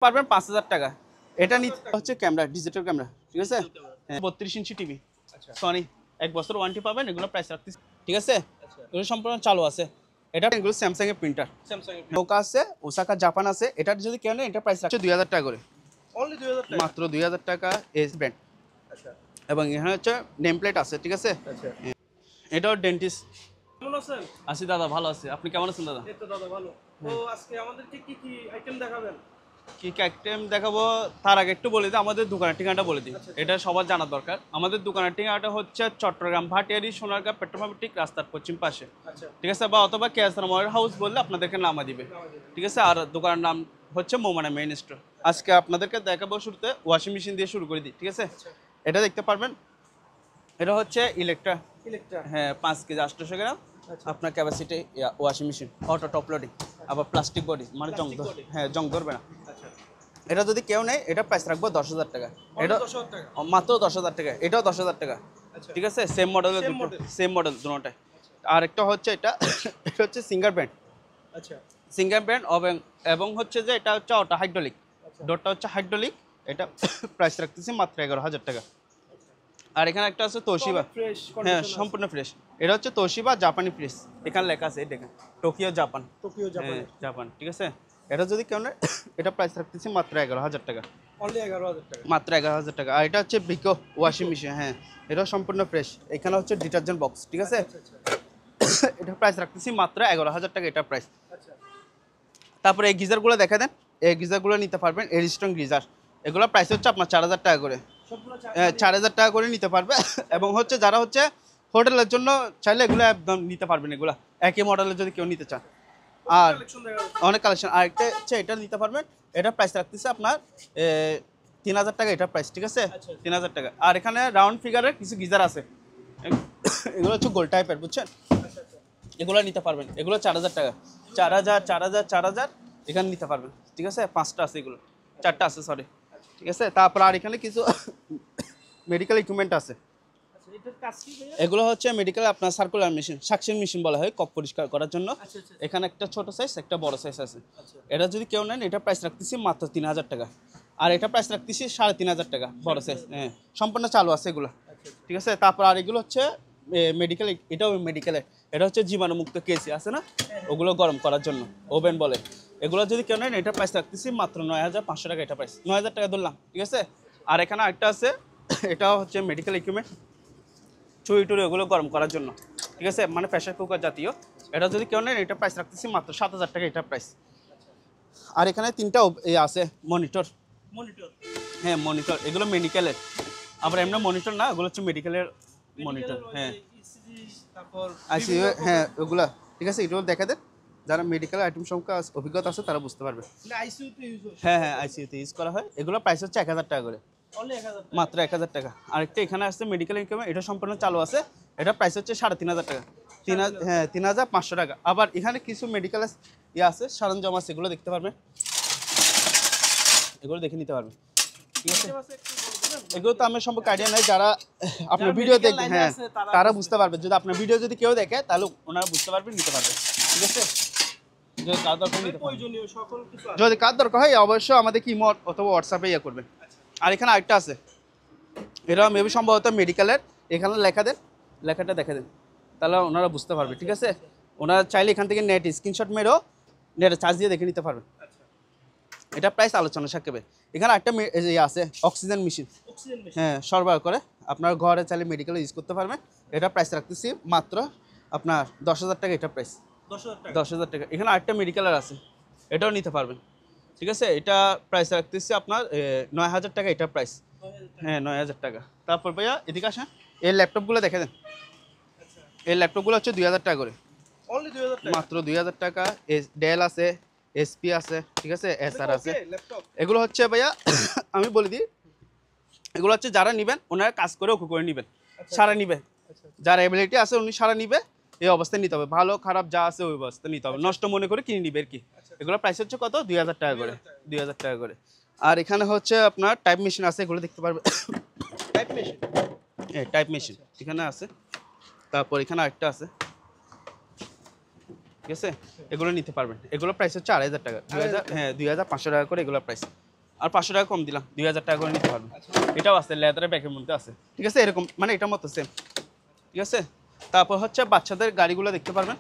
পারবেন 5000 টাকা। এটা নিতে হচ্ছে ক্যামেরা, ডিজিটাল ক্যামেরা, ঠিক আছে? 32 ইঞ্চি টিভি, সনি, 1 বছর ওয়ারেন্টি পাবেন। এগুলো প্রাইস রাখতেছি, ঠিক আছে? এগুলো সম্পূর্ণ চালু আছে। এটা এগুলো স্যামসাং এর প্রিন্টার, নৌকা আছে, ওসাকা জাপান আছে। এটার যদি কেউ নেন এটা প্রাইস রাখছে 2000 টাকা করে, অনলি 2000 টাকা, মাত্র 2000 টাকা। S brand. আচ্ছা, এবং এখানে হচ্ছে নেম প্লেট আছে, ঠিক আছে? আচ্ছা, এটাও ডেন্টিস্ট। কেমন আছেন? আছি দাদা, ভালো আছি। আপনি কেমন আছেন দাদা? এই তো দাদা ভালো। তো আজকে আমাদেরকে কি কি আইটেম দেখাবেন? কি কি আইটেম দেখাবো তার আগে একটু বলে দিই আমাদের দোকানের ঠিকানাটা বলে দিই। এটা সবার জানার দরকার। আমাদের দোকানের ঠিকানাটা হচ্ছে চট্টগ্রাম ভাটিয়ারি সোনারগাঁ পেট্রোল পাম্প ঠিক রাস্তার পশ্চিম পাশে, ঠিক আছে? বা অথবা কেএসআর মডেল হাউস বললে আপনাদেরকে নামা দিবে, ঠিক আছে? আর দোকানের নাম হচ্ছে মোমানা মেইন স্টোর। আজকে আপনাদেরকে দেখাবো শুরুতে ওয়াশিং মেশিন দিয়ে শুরু করে দিই, ঠিক আছে? এটা দেখতে পারবেন, এটা হচ্ছে ইলেকট্রা, হ্যাঁ, 5 কেজি 800 গ্রাম আপনার capacity washing machine, auto top loading, আবার প্লাস্টিক বডি, মানে জং, হ্যাঁ, জং ধরবে না। এটা যদি কেউ নেয় এটা প্রাইস রাখবো 10,000 টাকা। এটা মাত্র 10,000 টাকা, এটাও 10,000 টাকা, ঠিক আছে? সেম মডেলের, সেম মডেল দুটোটাই। আর একটা হচ্ছে এটা এটা হচ্ছে সিঙ্গার ব্র্যান্ড, আচ্ছা, সিঙ্গার ব্র্যান্ড এবং হচ্ছে যে এটা হচ্ছে অটো হাইড্রোলিক, ডোরটা হচ্ছে হাইড্রোলিক। এটা প্রাইস রাখতেছি মাত্র 11,000 টাকা। আর এখানে একটা আছে তোশিবা, হ্যাঁ, সম্পূর্ণ ফ্রেশ। এটা হচ্ছে তোশিবা জাপানি ফ্রিজ, এখানে লেখা আছে, দেখেন, টোকিও জাপান, জাপান, ঠিক আছে? এটা যদি কেউ নেয় এটা প্রাইস রাখতেছি মাত্র 11,000 টাকা, অনলি 11,000 টাকা, মাত্র 11,000 টাকা। আর এটা হচ্ছে ভিকো ওয়াশিং মেশিন, হ্যাঁ, এটাও সম্পূর্ণ ফ্রেশ। এখানে হচ্ছে ডিটারজেন্ট বক্স, ঠিক আছে? এটা প্রাইস রাখতেছি মাত্র 11,000 টাকা, এটা প্রাইস। তারপরে এই গিজারগুলো দেখা দেন, এই গিজারগুলো নিতে পারবেন, এরিস্টন গিজার। এগুলো প্রাইস হচ্ছে আপনার 4,000 টাকা করে, 4,000 টাকা করে নিতে পারবে। এবং হচ্ছে যারা হচ্ছে হোটেলের জন্য চাইলে এগুলো একদম নিতে পারবেন, এগুলো একই মডেলের যদি কেউ নিতে চান। আর অনেক কালেকশন। আর একটা হচ্ছে এটা নিতে পারবেন, এটা প্রাইস রাখতেছে আপনার 3,000 টাকা, এটা প্রাইস, ঠিক আছে? 3,000 টাকা। আর এখানে রাউন্ড ফিগারের কিছু গিজার আছে, এগুলো হচ্ছে গোল টাইপের, বুঝছেন? এগুলো নিতে পারবেন, এগুলো 4,000 টাকা, 4,000, 4,000, 4,000 এখানে নিতে পারবেন, ঠিক আছে? 5টা আছে, এগুলো 4টা আছে, সরি, ঠিক আছে? তারপর আর এখানে কিছু মেডিকেল ইকুইপমেন্ট আছে। এগুলো হচ্ছে মেডিকেল আপনার সার্কুলার মেশিন, সাকশন মেশিন বলা হয়, কপ পরিষ্কার করার জন্য। এখানে একটা ছোট সাইজ, একটা বড় সাইজ আছে। এটা যদি কেউ নেন এটা প্রাইস রাখতেছি মাত্র 3,000 টাকা। আর এটা প্রাইস রাখতেছি 3,500 টাকা, বড় সাইজ, হ্যাঁ, সম্পূর্ণ চালু আছে এগুলো, ঠিক আছে? তারপর আর এগুলো হচ্ছে মেডিকেল, এটাও মেডিকেলের। এটা হচ্ছে জীবাণুমুক্ত কেসি আছে না, ওগুলো গরম করার জন্য, ওভেন বলে। এগুলো যদি কেউ নেন এটা প্রাইস রাখতেছি মাত্র 9,500 টাকা, এটা প্রাইস 9,000 টাকা ধরলাম, ঠিক আছে? আর এখানে একটা আছে, এটাও হচ্ছে মেডিকেল ইকুইপমেন্ট, চুরি টুরি ওগুলো গরম করার জন্য, ঠিক আছে? মানে প্রেশার কুকার জাতীয়। এটা যদি কেউ নেন এটা প্রাইস রাখতেছি মাত্র 7,000 টাকা, এটা প্রাইস। আর এখানে 3টা আছে মনিটর, হ্যাঁ, মনিটর। এগুলো মেডিকেলের, আবার এমনি মনিটর না, ওগুলো হচ্ছে মেডিকেলের মনিটর, হ্যাঁ, আইসিইউ, হ্যাঁ, ওগুলা, ঠিক আছে? এগুলো দেখা দেন, যারা মেডিকেল আইটেম সম্পর্কে অভিজ্ঞতা আছে তারা বুঝতে পারবে। হ্যাঁ, হ্যাঁ, আইসিইউতে ইউজ করা হয়। এগুলো প্রাইস হচ্ছে 1,000 টাকা করে, মাত্র 1,000 টাকা। আরেকটা এখানে আসছে মেডিকেল ইকুইপমেন্ট, এটা সম্পূর্ণ চালু আছে। এটা প্রাইস হচ্ছে 3,500 টাকা, 3,500 টাকা। আবার এখানে কিছু মেডিকেল আছে, সরঞ্জাম আছে, এগুলো দেখতে পারবেন, এগুলো দেখে নিতে পারবেন, ঠিক আছে? এগুলো তো আমার সম্পর্কে আইডিয়া নাই, যারা আপনার ভিডিও দেখবেন, হ্যাঁ, তারা বুঝতে পারবে। যদি আপনার ভিডিও যদি কেউ দেখে তাহলে ওনারা বুঝতে পারবেন, নিতে পারবে, ঠিক আছে? যদি কার দরকার নিতে পারবেন, যদি কার দরকার হয় অবশ্যই আমাদের কি ইমো অথবা হোয়াটসঅ্যাপে ইয়ে করবেন। আর এখানে আরেকটা আছে, এটা মেবি সম্ভবত মেডিকেলের। এখানে লেখা দেন, লেখাটা দেখে দেন, তাহলে ওনারা বুঝতে পারবে, ঠিক আছে? ওনারা চাইলে এখান থেকে নেট স্ক্রিনশট মেরেও নেটে চার্জ দিয়ে দেখে নিতে পারবেন। এটা প্রাইস আলোচনা সাপেক্ষে। এখানে একটা আছে অক্সিজেন মেশিন, হ্যাঁ, সরবরাহ করে, আপনার ঘরে চাইলে মেডিকেলে ইউজ করতে পারবেন। এটা প্রাইস রাখতেছি মাত্র আপনার 10,000 টাকা, এটা প্রাইস 10,000 টাকা। এখানে আরেকটা মেডিকেলের আছে, এটাও নিতে পারবেন, ঠিক আছে? এটা প্রাইস রাখতেছি আপনার 9,000 টাকা, এটা প্রাইস, হ্যাঁ, 9,000 টাকা। তারপর ভাইয়া এদিকে আসেন, এই ল্যাপটপগুলো দেখে দেন। এই ল্যাপটপগুলো হচ্ছে 2,000 টাকা করে, মাত্র 2,000 টাকা। ডেল আছে, এসপি আছে, ঠিক আছে? এসআর আছে। এগুলো হচ্ছে ভাইয়া আমি বলে দিই, এগুলো হচ্ছে যারা নেবেন ওনারা কাজ করে ওকে করে নেবেন, সারা নিবে, যার এবিলিটি আছে উনি সারা নিবে। এই অবস্থায় নিতে হবে, ভালো খারাপ যা আছে ওই অবস্থায় নিতে হবে, নষ্ট মনে করে কিনে নিবে আর কি। এগুলো প্রাইস হচ্ছে কত? 2,000 টাকা করে, 2,000 টাকা করে। আর এখানে হচ্ছে আপনার টাইপ মেশিন আছে, এগুলো দেখতে পারবে, টাইপ মেশিন এখানে আছে। তারপর এখানে আরেকটা আছে, ঠিক আছে? এগুলো নিতে পারবেন। এগুলো প্রাইস হচ্ছে 2,500 টাকা, 2,000, হ্যাঁ, 2,500 টাকা করে এগুলো প্রাইস। আর 500 টাকা কম দিলাম, 2000 টাকা করে নিতে পারবেন। এটাও আছে লেদারের ব্যাগের মধ্যে আছে, ঠিক আছে, এরকম মানে এটার মতো সেম, ঠিক আছে। তারপর হচ্ছে বাচ্চাদের গাড়িগুলো দেখতে পারবেন,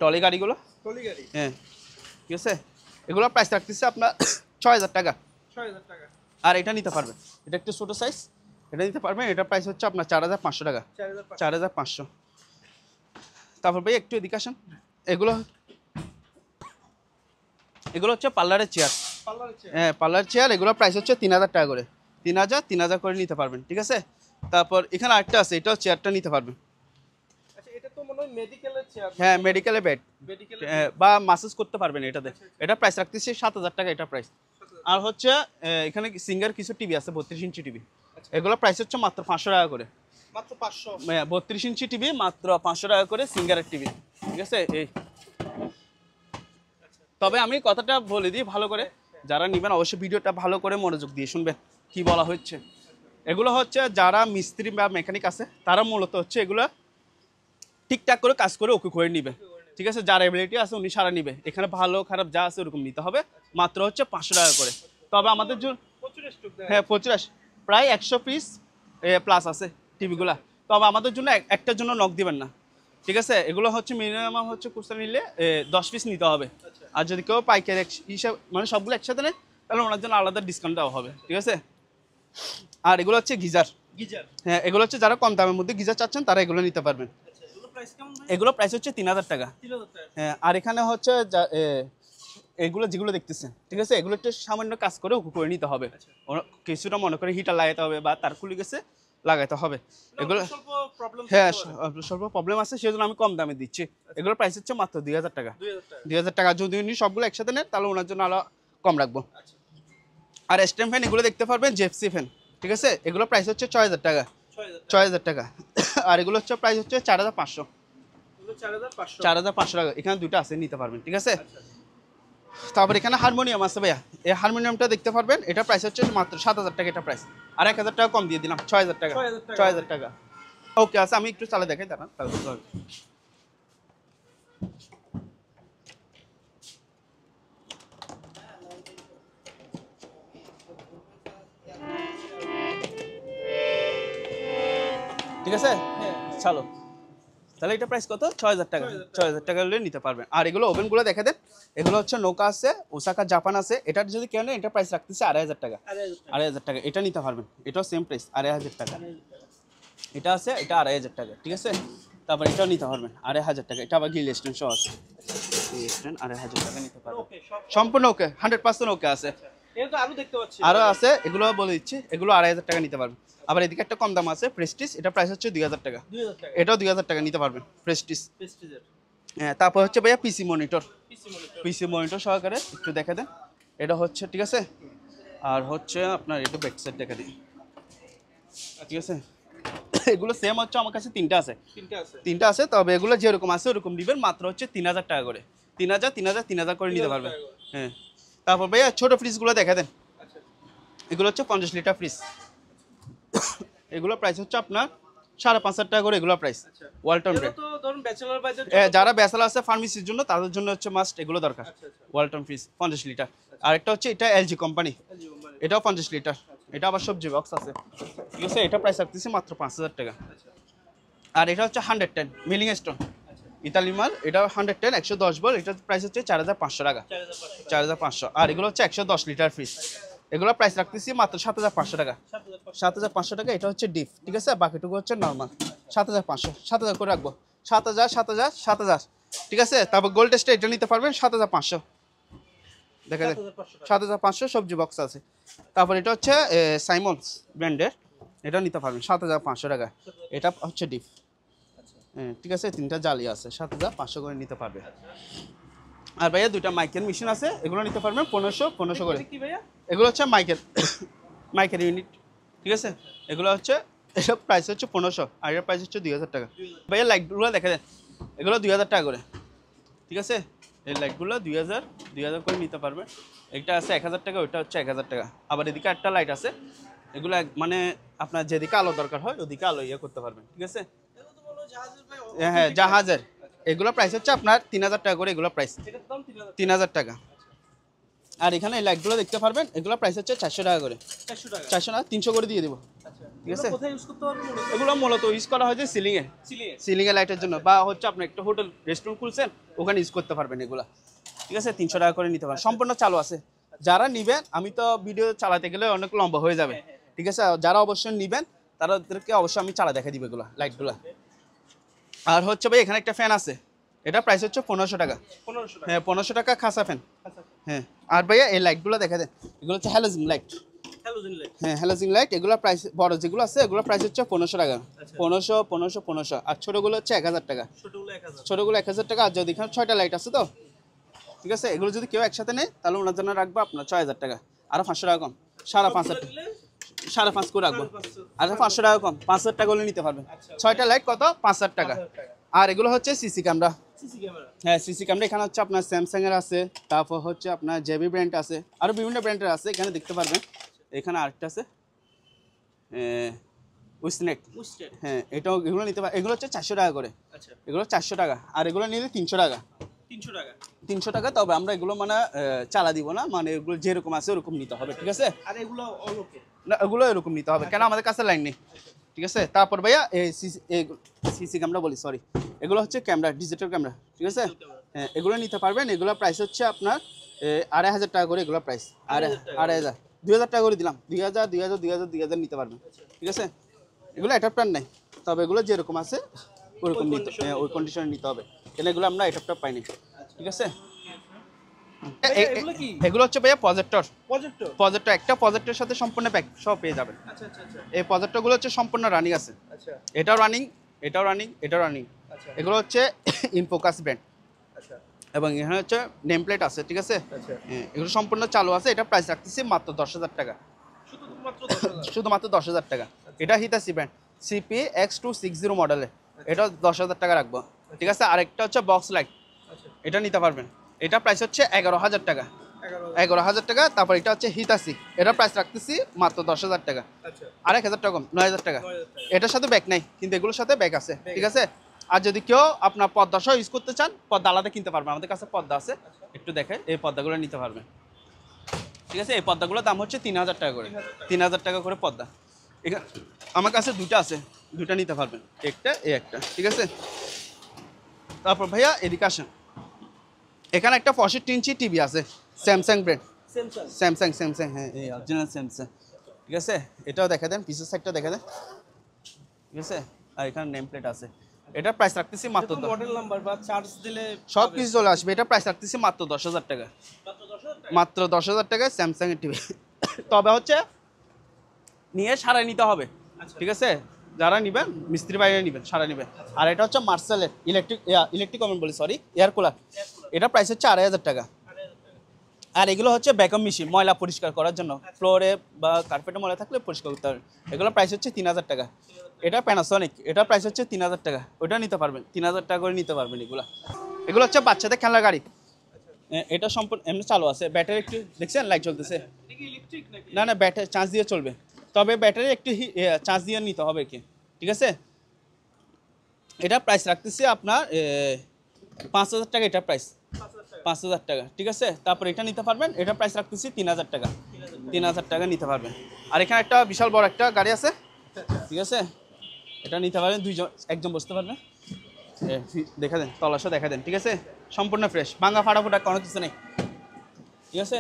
টলি গাড়িগুলো, টলি গাড়ি, হ্যাঁ, ঠিক আছে। এগুলো প্রাইস রাখতেছে আপনার 6000 টাকা। 6000 টাকা। আর এটা নিতে পারবেন, এটা একটু ছোটো সাইজ, এটা নিতে পারবেন। এটা প্রাইস হচ্ছে আপনার 4500 টাকা, 4500। 4500। তারপর ভাই একটু এদিকে আসেন, এগুলো এগুলো হচ্ছে পার্লারের চেয়ার, পার্লারের চেয়ার। হ্যাঁ পার্লার চেয়ার। এগুলো প্রাইস হচ্ছে 3000 টাকা করে, 3000 করে নিতে পারবেন, ঠিক আছে। তারপর এখানে আরেকটা আছে, এটাও চেয়ারটা নিতে পারবেন। আচ্ছা, এটা তো মনে হয় মেডিকেলের চেয়ার। হ্যাঁ মেডিকেলে বেড, মেডিকেলের বা মাসাজ করতে পারবেন এটাতে। এটা প্রাইস রাখতেছি 7000 টাকা, এটা প্রাইস। আর হচ্ছে এখানে সিঙ্গার কিছু টিভি আছে, 32 ইঞ্চি টিভি, এগুলো প্রাইস হচ্ছে মাত্র 500 টাকা করে। মাত্র 500। 32 ইঞ্চি টিভি মাত্র 500 টাকা করে সিঙ্গারের টিভি, ঠিক আছে। এই তবে আমি কথাটা বলে দিই ভালো করে, যারা নেবেন অবশ্যই ভিডিওটা ভালো করে মনোযোগ দিয়ে শুনবেন কি বলা হচ্ছে। এগুলো হচ্ছে যারা মিস্ত্রি বা মেকানিক আছে তারা মূলত হচ্ছে এগুলো ঠিকঠাক করে কাজ করে ওকে করে নিবে, ঠিক আছে। যার এবিলিটি আছে উনি সারা নিবে, এখানে ভালো খারাপ যা আছে ওরকম নিতে হবে, মাত্র হচ্ছে 500 টাকা করে। তবে আমাদের জন্য প্রচুর স্টক দেয়। হ্যাঁ 50 প্রায় 100 পিস প্লাস আছে টিভিগুলা। তবে আমাদের জন্য একটার জন্য নক দিবেন না, ঠিক আছে। এগুলো হচ্ছে মিনিমাম হচ্ছে খুচরা নিলে 10 পিস নিতে হবে। আর যদি কেউ পাইকারি হিসাব মানে সবগুলো একসাথে নেয় তাহলে ওনার জন্য আলাদা ডিসকাউন্ট দেওয়া হবে, ঠিক আছে। আর এগুলো হচ্ছে গিজার, গিজার। হ্যাঁ এগুলো হচ্ছে যারা কম দামের মধ্যে গিজার চাচ্ছেন তারা এগুলো নিতে পারবেন। আচ্ছা, এগুলো প্রাইস কেমন ভাই? এগুলো প্রাইস হচ্ছে 3000 টাকা। 3000 টাকা। হ্যাঁ আর এখানে হচ্ছে এগুলো যেগুলো দেখতেছেন, ঠিক আছে, এগুলো একটু সামান্য কাজ করে ওকে করে নিতে হবে। কিছুটা মনে করে হিটার লাগাতে হবে বা তার খুলে গেছে লাগাতে হবে। এগুলো স্বল্প প্রবলেম। হ্যাঁ স্বল্প প্রবলেম আছে, সেজন্য আমি কম দামে দিচ্ছি। এগুলোর প্রাইস হচ্ছে মাত্র 2000 টাকা। 2000 টাকা। 2000 টাকা যদি উনি সবগুলো একসাথে নেন তাহলে ওনার জন্য আরো কম রাখবো। আচ্ছা, আর স্ট্যাম্প ফ্যান এগুলো দেখতে পারবেন, জেপসি ফ্যান, ঠিক আছে। এগুলো প্রাইস হচ্ছে 6000 টাকা, 6000 টাকা। 6000 টাকা। আর এগুলো হচ্ছে প্রাইস হচ্ছে 4500, এগুলো 4500। 4500 টাকা। এখানে দুটো আছে, নিতে পারবেন, ঠিক আছে। আচ্ছা, তারপর এখানে হারমোনিয়াম আছে ভাইয়া, এই হারমোনিয়ামটা দেখতে পারবেন, এটা প্রাইস হচ্ছে মাত্র 7000 টাকা, এটা প্রাইস। আর 1000 টাকা কম দিয়ে দিলাম, 6000 টাকা, 6000 টাকা। 6000 টাকা। ওকে আছে, আমি একটু চালে দেখাই দাঁড়ান তাহলে বুঝতে পারবেন। ঠিক আছে, হ্যাঁ। চলো তাহলে এটা প্রাইস কত? 6000 টাকা। 6000 টাকা হলে নিতে পারবেন। আর এগুলো ওভেনগুলো দেখে দেন, এগুলো হচ্ছে নৌকা আছে, ওসাকা জাপান আছে। এটার যদি কেন এটা প্রাইস রাখতেছে 2500 টাকা, 2500 টাকা। এটা নিতে পারবেন, এটাও সেম প্রাইস 2500 টাকা। এটা আছে, এটা 2500 টাকা, ঠিক আছে। তারপর এটাও নিতে পারবেন 2500 টাকা। এটা আবার গিল স্ট্যান্ড সহ আছে, গিল স্ট্যান্ড 2500 টাকা নিতে পারবেন। ওকে, সব সম্পূর্ণ ওকে, 100% ওকে আছে। এটা তো আরো দেখতে পাচ্ছি। আরও আছে, এগুলো বলে দিচ্ছি, এগুলো 2500 টাকা নিতে পারবেন। আবার এদিকে একটা কম দাম আছে প্রেস্টিজ, এটা প্রাইস হচ্ছে 2000 টাকা, 2000 টাকা। এটাও 2000 টাকা নিতে পারবেন প্রেস্টিজ। প্রেস্টিজের হ্যাঁ তারপর হচ্ছে ভাইয়া পিসি মনিটর, পিসি মনিটর। পিসি মনিটর সহকারে একটু দেখে দেন, এটা হচ্ছে, ঠিক আছে। আর হচ্ছে আপনার একটু ব্যাক সাইড দেখে দিন, ঠিক আছে। এগুলো সেম হচ্ছে, আমার কাছে তিনটা আছে, তিনটা আছে। তবে এগুলো যেরকম আছে ওরকম দিবেন, মাত্র হচ্ছে 3000 টাকা করে, 3000 3000 3000 করে নিতে পারবেন। হ্যাঁ তারপর ভাইয়া ছোট ফ্রিজগুলো দেখে দেন, আচ্ছা, এগুলো হচ্ছে 50 লিটার ফ্রিজ। এগুলো প্রাইস হচ্ছে আপনার 5500 টাকা করে, এগুলো প্রাইস আচ্ছা। ওয়ালটন এটা ব্র্যান্ড। তো ধরুন ব্যাচেলর বাইদের যারা ব্যাচেলর আছে ফার্মেসির জন্য, তাদের জন্য হচ্ছে মাস্ট এগুলো দরকার। আচ্ছা, আচ্ছা। Walton fridge 50 litre. আরেকটা হচ্ছে এটা এলজি কোম্পানি, এটাও 50 লিটার। এটা আবার সবজি বক্স আছে, ঠিক আছে। এটা প্রাইস রাখতেছি মাত্র 5000 টাকা। আর এটা হচ্ছে 110 মিলিং স্টোন, ইতালি মাল। এটা 110 110 বল, এটার প্রাইস হচ্ছে 4500 টাকা, 4500। আর এগুলো হচ্ছে 110 লিটার ফ্রিজ, এগুলো প্রাইস রাখতেছি মাত্র 7500 টাকা, 7500 টাকা। এটা হচ্ছে ডিপ, ঠিক আছে। বাকিটুকু হচ্ছে নর্মাল 7500, 7000 করে রাখবো, 7000 7000 7000, ঠিক আছে। তারপর গোল্ড টেস্টে এটা নিতে পারবেন 7500, দেখা দেখ 7500 সবজি বক্স আছে। তারপর এটা হচ্ছে সাইমন্স ব্র্যান্ডের, এটা নিতে পারবেন 7500 টাকা। এটা হচ্ছে ডিপ, হ্যাঁ ঠিক আছে। তিনটা জালি আছে, 7500 করে নিতে পারবে। আর ভাইয়া দুইটা মাইকের মেশিন আছে, এগুলো নিতে পারবেন 1500 করে। কি ভাইয়া? এগুলো হচ্ছে মাইকের ইউনিট, ঠিক আছে। এগুলো হচ্ছে, এসব প্রাইস হচ্ছে 1500, আর এর প্রাইস হচ্ছে 2000 টাকা। ভাইয়া লাইটগুলো দেখে দেন, এগুলো 2000 টাকা করে, ঠিক আছে। এই লাইটগুলো 2000 করে নিতে পারবেন। একটা আছে 1000 টাকা, ওইটা হচ্ছে 1000 টাকা। আবার এদিকে একটা লাইট আছে, এগুলো মানে আপনার যেদিকে আলো দরকার হয় ওদিকে আলো ইয়ে করতে পারবেন, ঠিক আছে। এগুলো তো বলো জাহাজের ভাই। হ্যাঁ জাহাজের, এগুলো প্রাইস হচ্ছে আপনার 3000 টাকা করে, এগুলো প্রাইস এটার দাম 3000 3000 টাকা। আর এখানে এই লাইটগুলো দেখতে পারবেন, এগুলো প্রাইস হচ্ছে 400 টাকা করে। 400 টাকা। 400 না 300 করে দিয়ে দেবো, আচ্ছা, ঠিক আছে? কোথায় ইউজ করতে পারবেন মূলত? এগুলো মূলত ইউজ করা হয় যে সিলিংয়ে, সিলিংয়ে লাইটের জন্য, বা হচ্ছে আপনি একটা হোটেল রেস্টুরেন্ট খুলছেন ওখানে ইউজ করতে পারবেন এগুলা, ঠিক আছে? 300 টাকা করে নিতে পারেন, সম্পূর্ণ চালু আছে। যারা নিবেন, আমি তো ভিডিও চালাতে গেলে অনেক লম্বা হয়ে যাবে, ঠিক আছে? যারা অবশ্যই নিবেন তাদেরকে অবশ্যই আমি চালা দেখা দিব এগুলা লাইটগুলা। আর হচ্ছে ভাই এখানে একটা ফ্যান আছে, এটা প্রাইস হচ্ছে 1500 টাকা। 1500 টাকা। হ্যাঁ 1500 টাকা খাসা ফ্যান। আচ্ছা, হ্যাঁ আর ভাইয়া এই লাইটগুলো দেখা দেন, এগুলো হচ্ছে হ্যালোজিন লাইট। Halogen light. হ্যাঁ হ্যালোজিন লাইট, এগুলো প্রাইস বড় যেগুলো আছে এগুলো প্রাইস হচ্ছে 1500 টাকা। আচ্ছা। 1500 আর ছোটোগুলো হচ্ছে 1000 টাকা। ছোটগুলো 1000। ছোটোগুলো 1000 টাকা। আর যদি এখানে 6টা লাইট আছে তো, ঠিক আছে? এগুলো যদি কেউ একসাথে নেয় তাহলে ওনার জন্য রাখবো আপনার 6000 টাকা, আরও 500 টাকা কম, 5.5 নিলে 5.5 করে রাখবো, 550 আর 500 টাকা কম, 5000 টাকা হলে নিতে পারবেন। আচ্ছা। 6টা লাইট কত? 5000 টাকা। 5000 টাকা। আর এগুলো হচ্ছে সিসি ক্যামেরা। CC camera. হ্যাঁ সিসি ক্যামেরা এখানে হচ্ছে আপনার স্যামসাং এর আছে, তারপর হচ্ছে আপনার জেবি ব্র্যান্ড আছে, আরও বিভিন্ন ব্র্যান্ডের আছে এখানে দেখতে পারবেন। এখানে আরেকটা আছে উইসনেক। উস্টেড। হ্যাঁ এটাও, এগুলো নিতে পারেন, এগুলো হচ্ছে 400 টাকা করে। আচ্ছা, এগুলো 400 টাকা, আর এগুলো নিলে 300 টাকা। 300 টাকা। 300 টাকা, তবে আমরা এগুলো মানে চালা দিব না, মানে এগুলো যেরকম আছে ওরকম নিতে হবে, ঠিক আছে? আর এগুলো অলোকে। না এগুলো এরকম নিতে হবে, কেন আমাদের কাছে লাইন নেই, ঠিক আছে? তারপর ভাইয়া এই সিসি ক্যামেরা বলি, সরি, এগুলো হচ্ছে ক্যামেরা, ডিজিটাল ক্যামেরা, ঠিক আছে? হ্যাঁ এগুলো নিতে পারবেন। এগুলো প্রাইস হচ্ছে আপনার 2500 টাকা করে, এগুলো প্রাইস 2500, 2000 টাকা করে দিলাম, 2000 2000 2000 2000 নিতে পারবেন, ঠিক আছে? এগুলো অ্যাডাপ্টার নাই, তবে এগুলো যেরকম আছে ওরকম নিতে, ওই কন্ডিশনে নিতে হবে, কেন এগুলো আমরা অ্যাডাপ্টার পাইনি, ঠিক আছে? এগুলো কি? এগুলো হচ্ছে ভাইয়া প্রজেক্টর। প্রজেক্টর। একটা প্রজেক্টের সাথে সম্পূর্ণ প্যাক সব পেয়ে যাবেন। আচ্ছা, আচ্ছা, আচ্ছা। এই প্রজেক্টরগুলো হচ্ছে সম্পূর্ণ রানিং আছে, আচ্ছা, এটাও রানিং, এটাও রানিং, এটাও রানিং। আচ্ছা, এগুলো হচ্ছে ইনফোকাস ব্র্যান্ড, আচ্ছা, এবং এখানে হচ্ছে নেম প্লেট আছে, ঠিক আছে? আচ্ছা। হ্যাঁ, এগুলো সম্পূর্ণ চালু আছে। এটা প্রাইস রাখতেছি মাত্র 10,000 টাকা, শুধুমাত্র 10,000। শুধুমাত্র 10,000 টাকা। এটা হিতাসি ব্র্যান্ড সিপি X260 মডেলের, এটা 10,000 টাকা রাখবো, ঠিক আছে? আরেকটা হচ্ছে বক্স লাইট, আচ্ছা, এটা নিতে পারবেন, এটা প্রাইস হচ্ছে 11,000 টাকা। 11,000। 11,000 টাকা। তারপর এটা হচ্ছে হিতাসি, এটা প্রাইস রাখতেছি মাত্র 10,000 টাকা, আচ্ছা, আর 1,000 টাকা কম, 9,000 টাকা। 9,000 টাকা। এটার সাথে ব্যাগ নাই, কিন্তু এগুলোর সাথে ব্যাগ আছে, ঠিক আছে? আর যদি কেউ আপনার পর্দা সহ ইউজ করতে চান, পর্দা আলাদা কিনতে পারবেন, আমাদের কাছে পর্দা আছে, একটু দেখে এই পর্দাগুলো নিতে পারবেন, ঠিক আছে? এই পর্দাগুলোর দাম হচ্ছে 3,000 টাকা করে, 3,000 টাকা করে পর্দা। এখানে আমার কাছে দুটো আছে, দুটা নিতে পারবেন, একটা একটা, ঠিক আছে? তারপর ভাইয়া এদিকে আসেন, এখানে একটা 65 ইঞ্চি টিভি আছে, স্যামসাং ব্র্যান্ড, স্যামসাং। স্যামসাং, হ্যাঁ এই অরিজিনাল স্যামসাং, ঠিক আছে? এটাও দেখা দেন, পিসের সাইডটা দেখা দেন, ঠিক আছে? আর এখানে নেম প্লেট আছে। এটা প্রাইস রাখতেছি মাত্র মডেল নাম্বার বা চার্জ দিলে সব কিছু চলে আসবে। এটা প্রাইস রাখতেছি মাত্র 10,000 টাকা, মাত্র 10,000 টাকা। মাত্র 10,000 টাকায় স্যামসাং এর টিভি। তবে হচ্ছে নিয়ে সারাই নিতে হবে, ঠিক আছে? যারা নিবেন মিস্ত্রি বাইরে নিবেন, সারা নিবেন। আর এটা হচ্ছে মার্সেলের ইলেকট্রিক কমেন্ট বলি, সরি, এয়ার কুলার। এটা প্রাইস হচ্ছে 2,500 টাকা। আর এগুলো হচ্ছে ভ্যাকুয়াম মেশিন, ময়লা পরিষ্কার করার জন্য, ফ্লোরে বা কার্পেটে ময়লা থাকলে পরিষ্কার করতে হবে। এগুলো প্রাইস হচ্ছে 3,000 টাকা। এটা প্যানাসনিক, এটা প্রাইস হচ্ছে 3,000 টাকা। ওটা নিতে পারবেন, 3,000 টাকা করে নিতে পারবেন এগুলো হচ্ছে বাচ্চাদের খেলার গাড়ি। এটা সম্পূর্ণ এমনি চালু আছে, ব্যাটারি একটু দেখছেন লাইট জ্বলতেছে, এটা কি ইলেকট্রিক নাকি? না না ব্যাটারি চার্জ দিয়ে চলবে, তবে ব্যাটারি একটু চার্জ দিয়ে নিতে হবে কি, ঠিক আছে? এটা প্রাইস রাখতেছি আপনার 5,000 টাকা, এটা প্রাইস 5,000 টাকা। 5,000 টাকা, ঠিক আছে? তারপর এটা নিতে পারবেন, এটা প্রাইস রাখতেছি 3,000 টাকা, 3,000 টাকা নিতে পারবেন। আর এখানে একটা বিশাল বড় একটা গাড়ি আছে, ঠিক আছে? এটা নিতে পারেন, একজন বসতে পারবে। দেখা দেন, তলাশও দেখা দেন, ঠিক আছে? সম্পূর্ণ ফ্রেশ, ভাঙা ফাটাফোটা কোনো কিছু নেই, ঠিক আছে?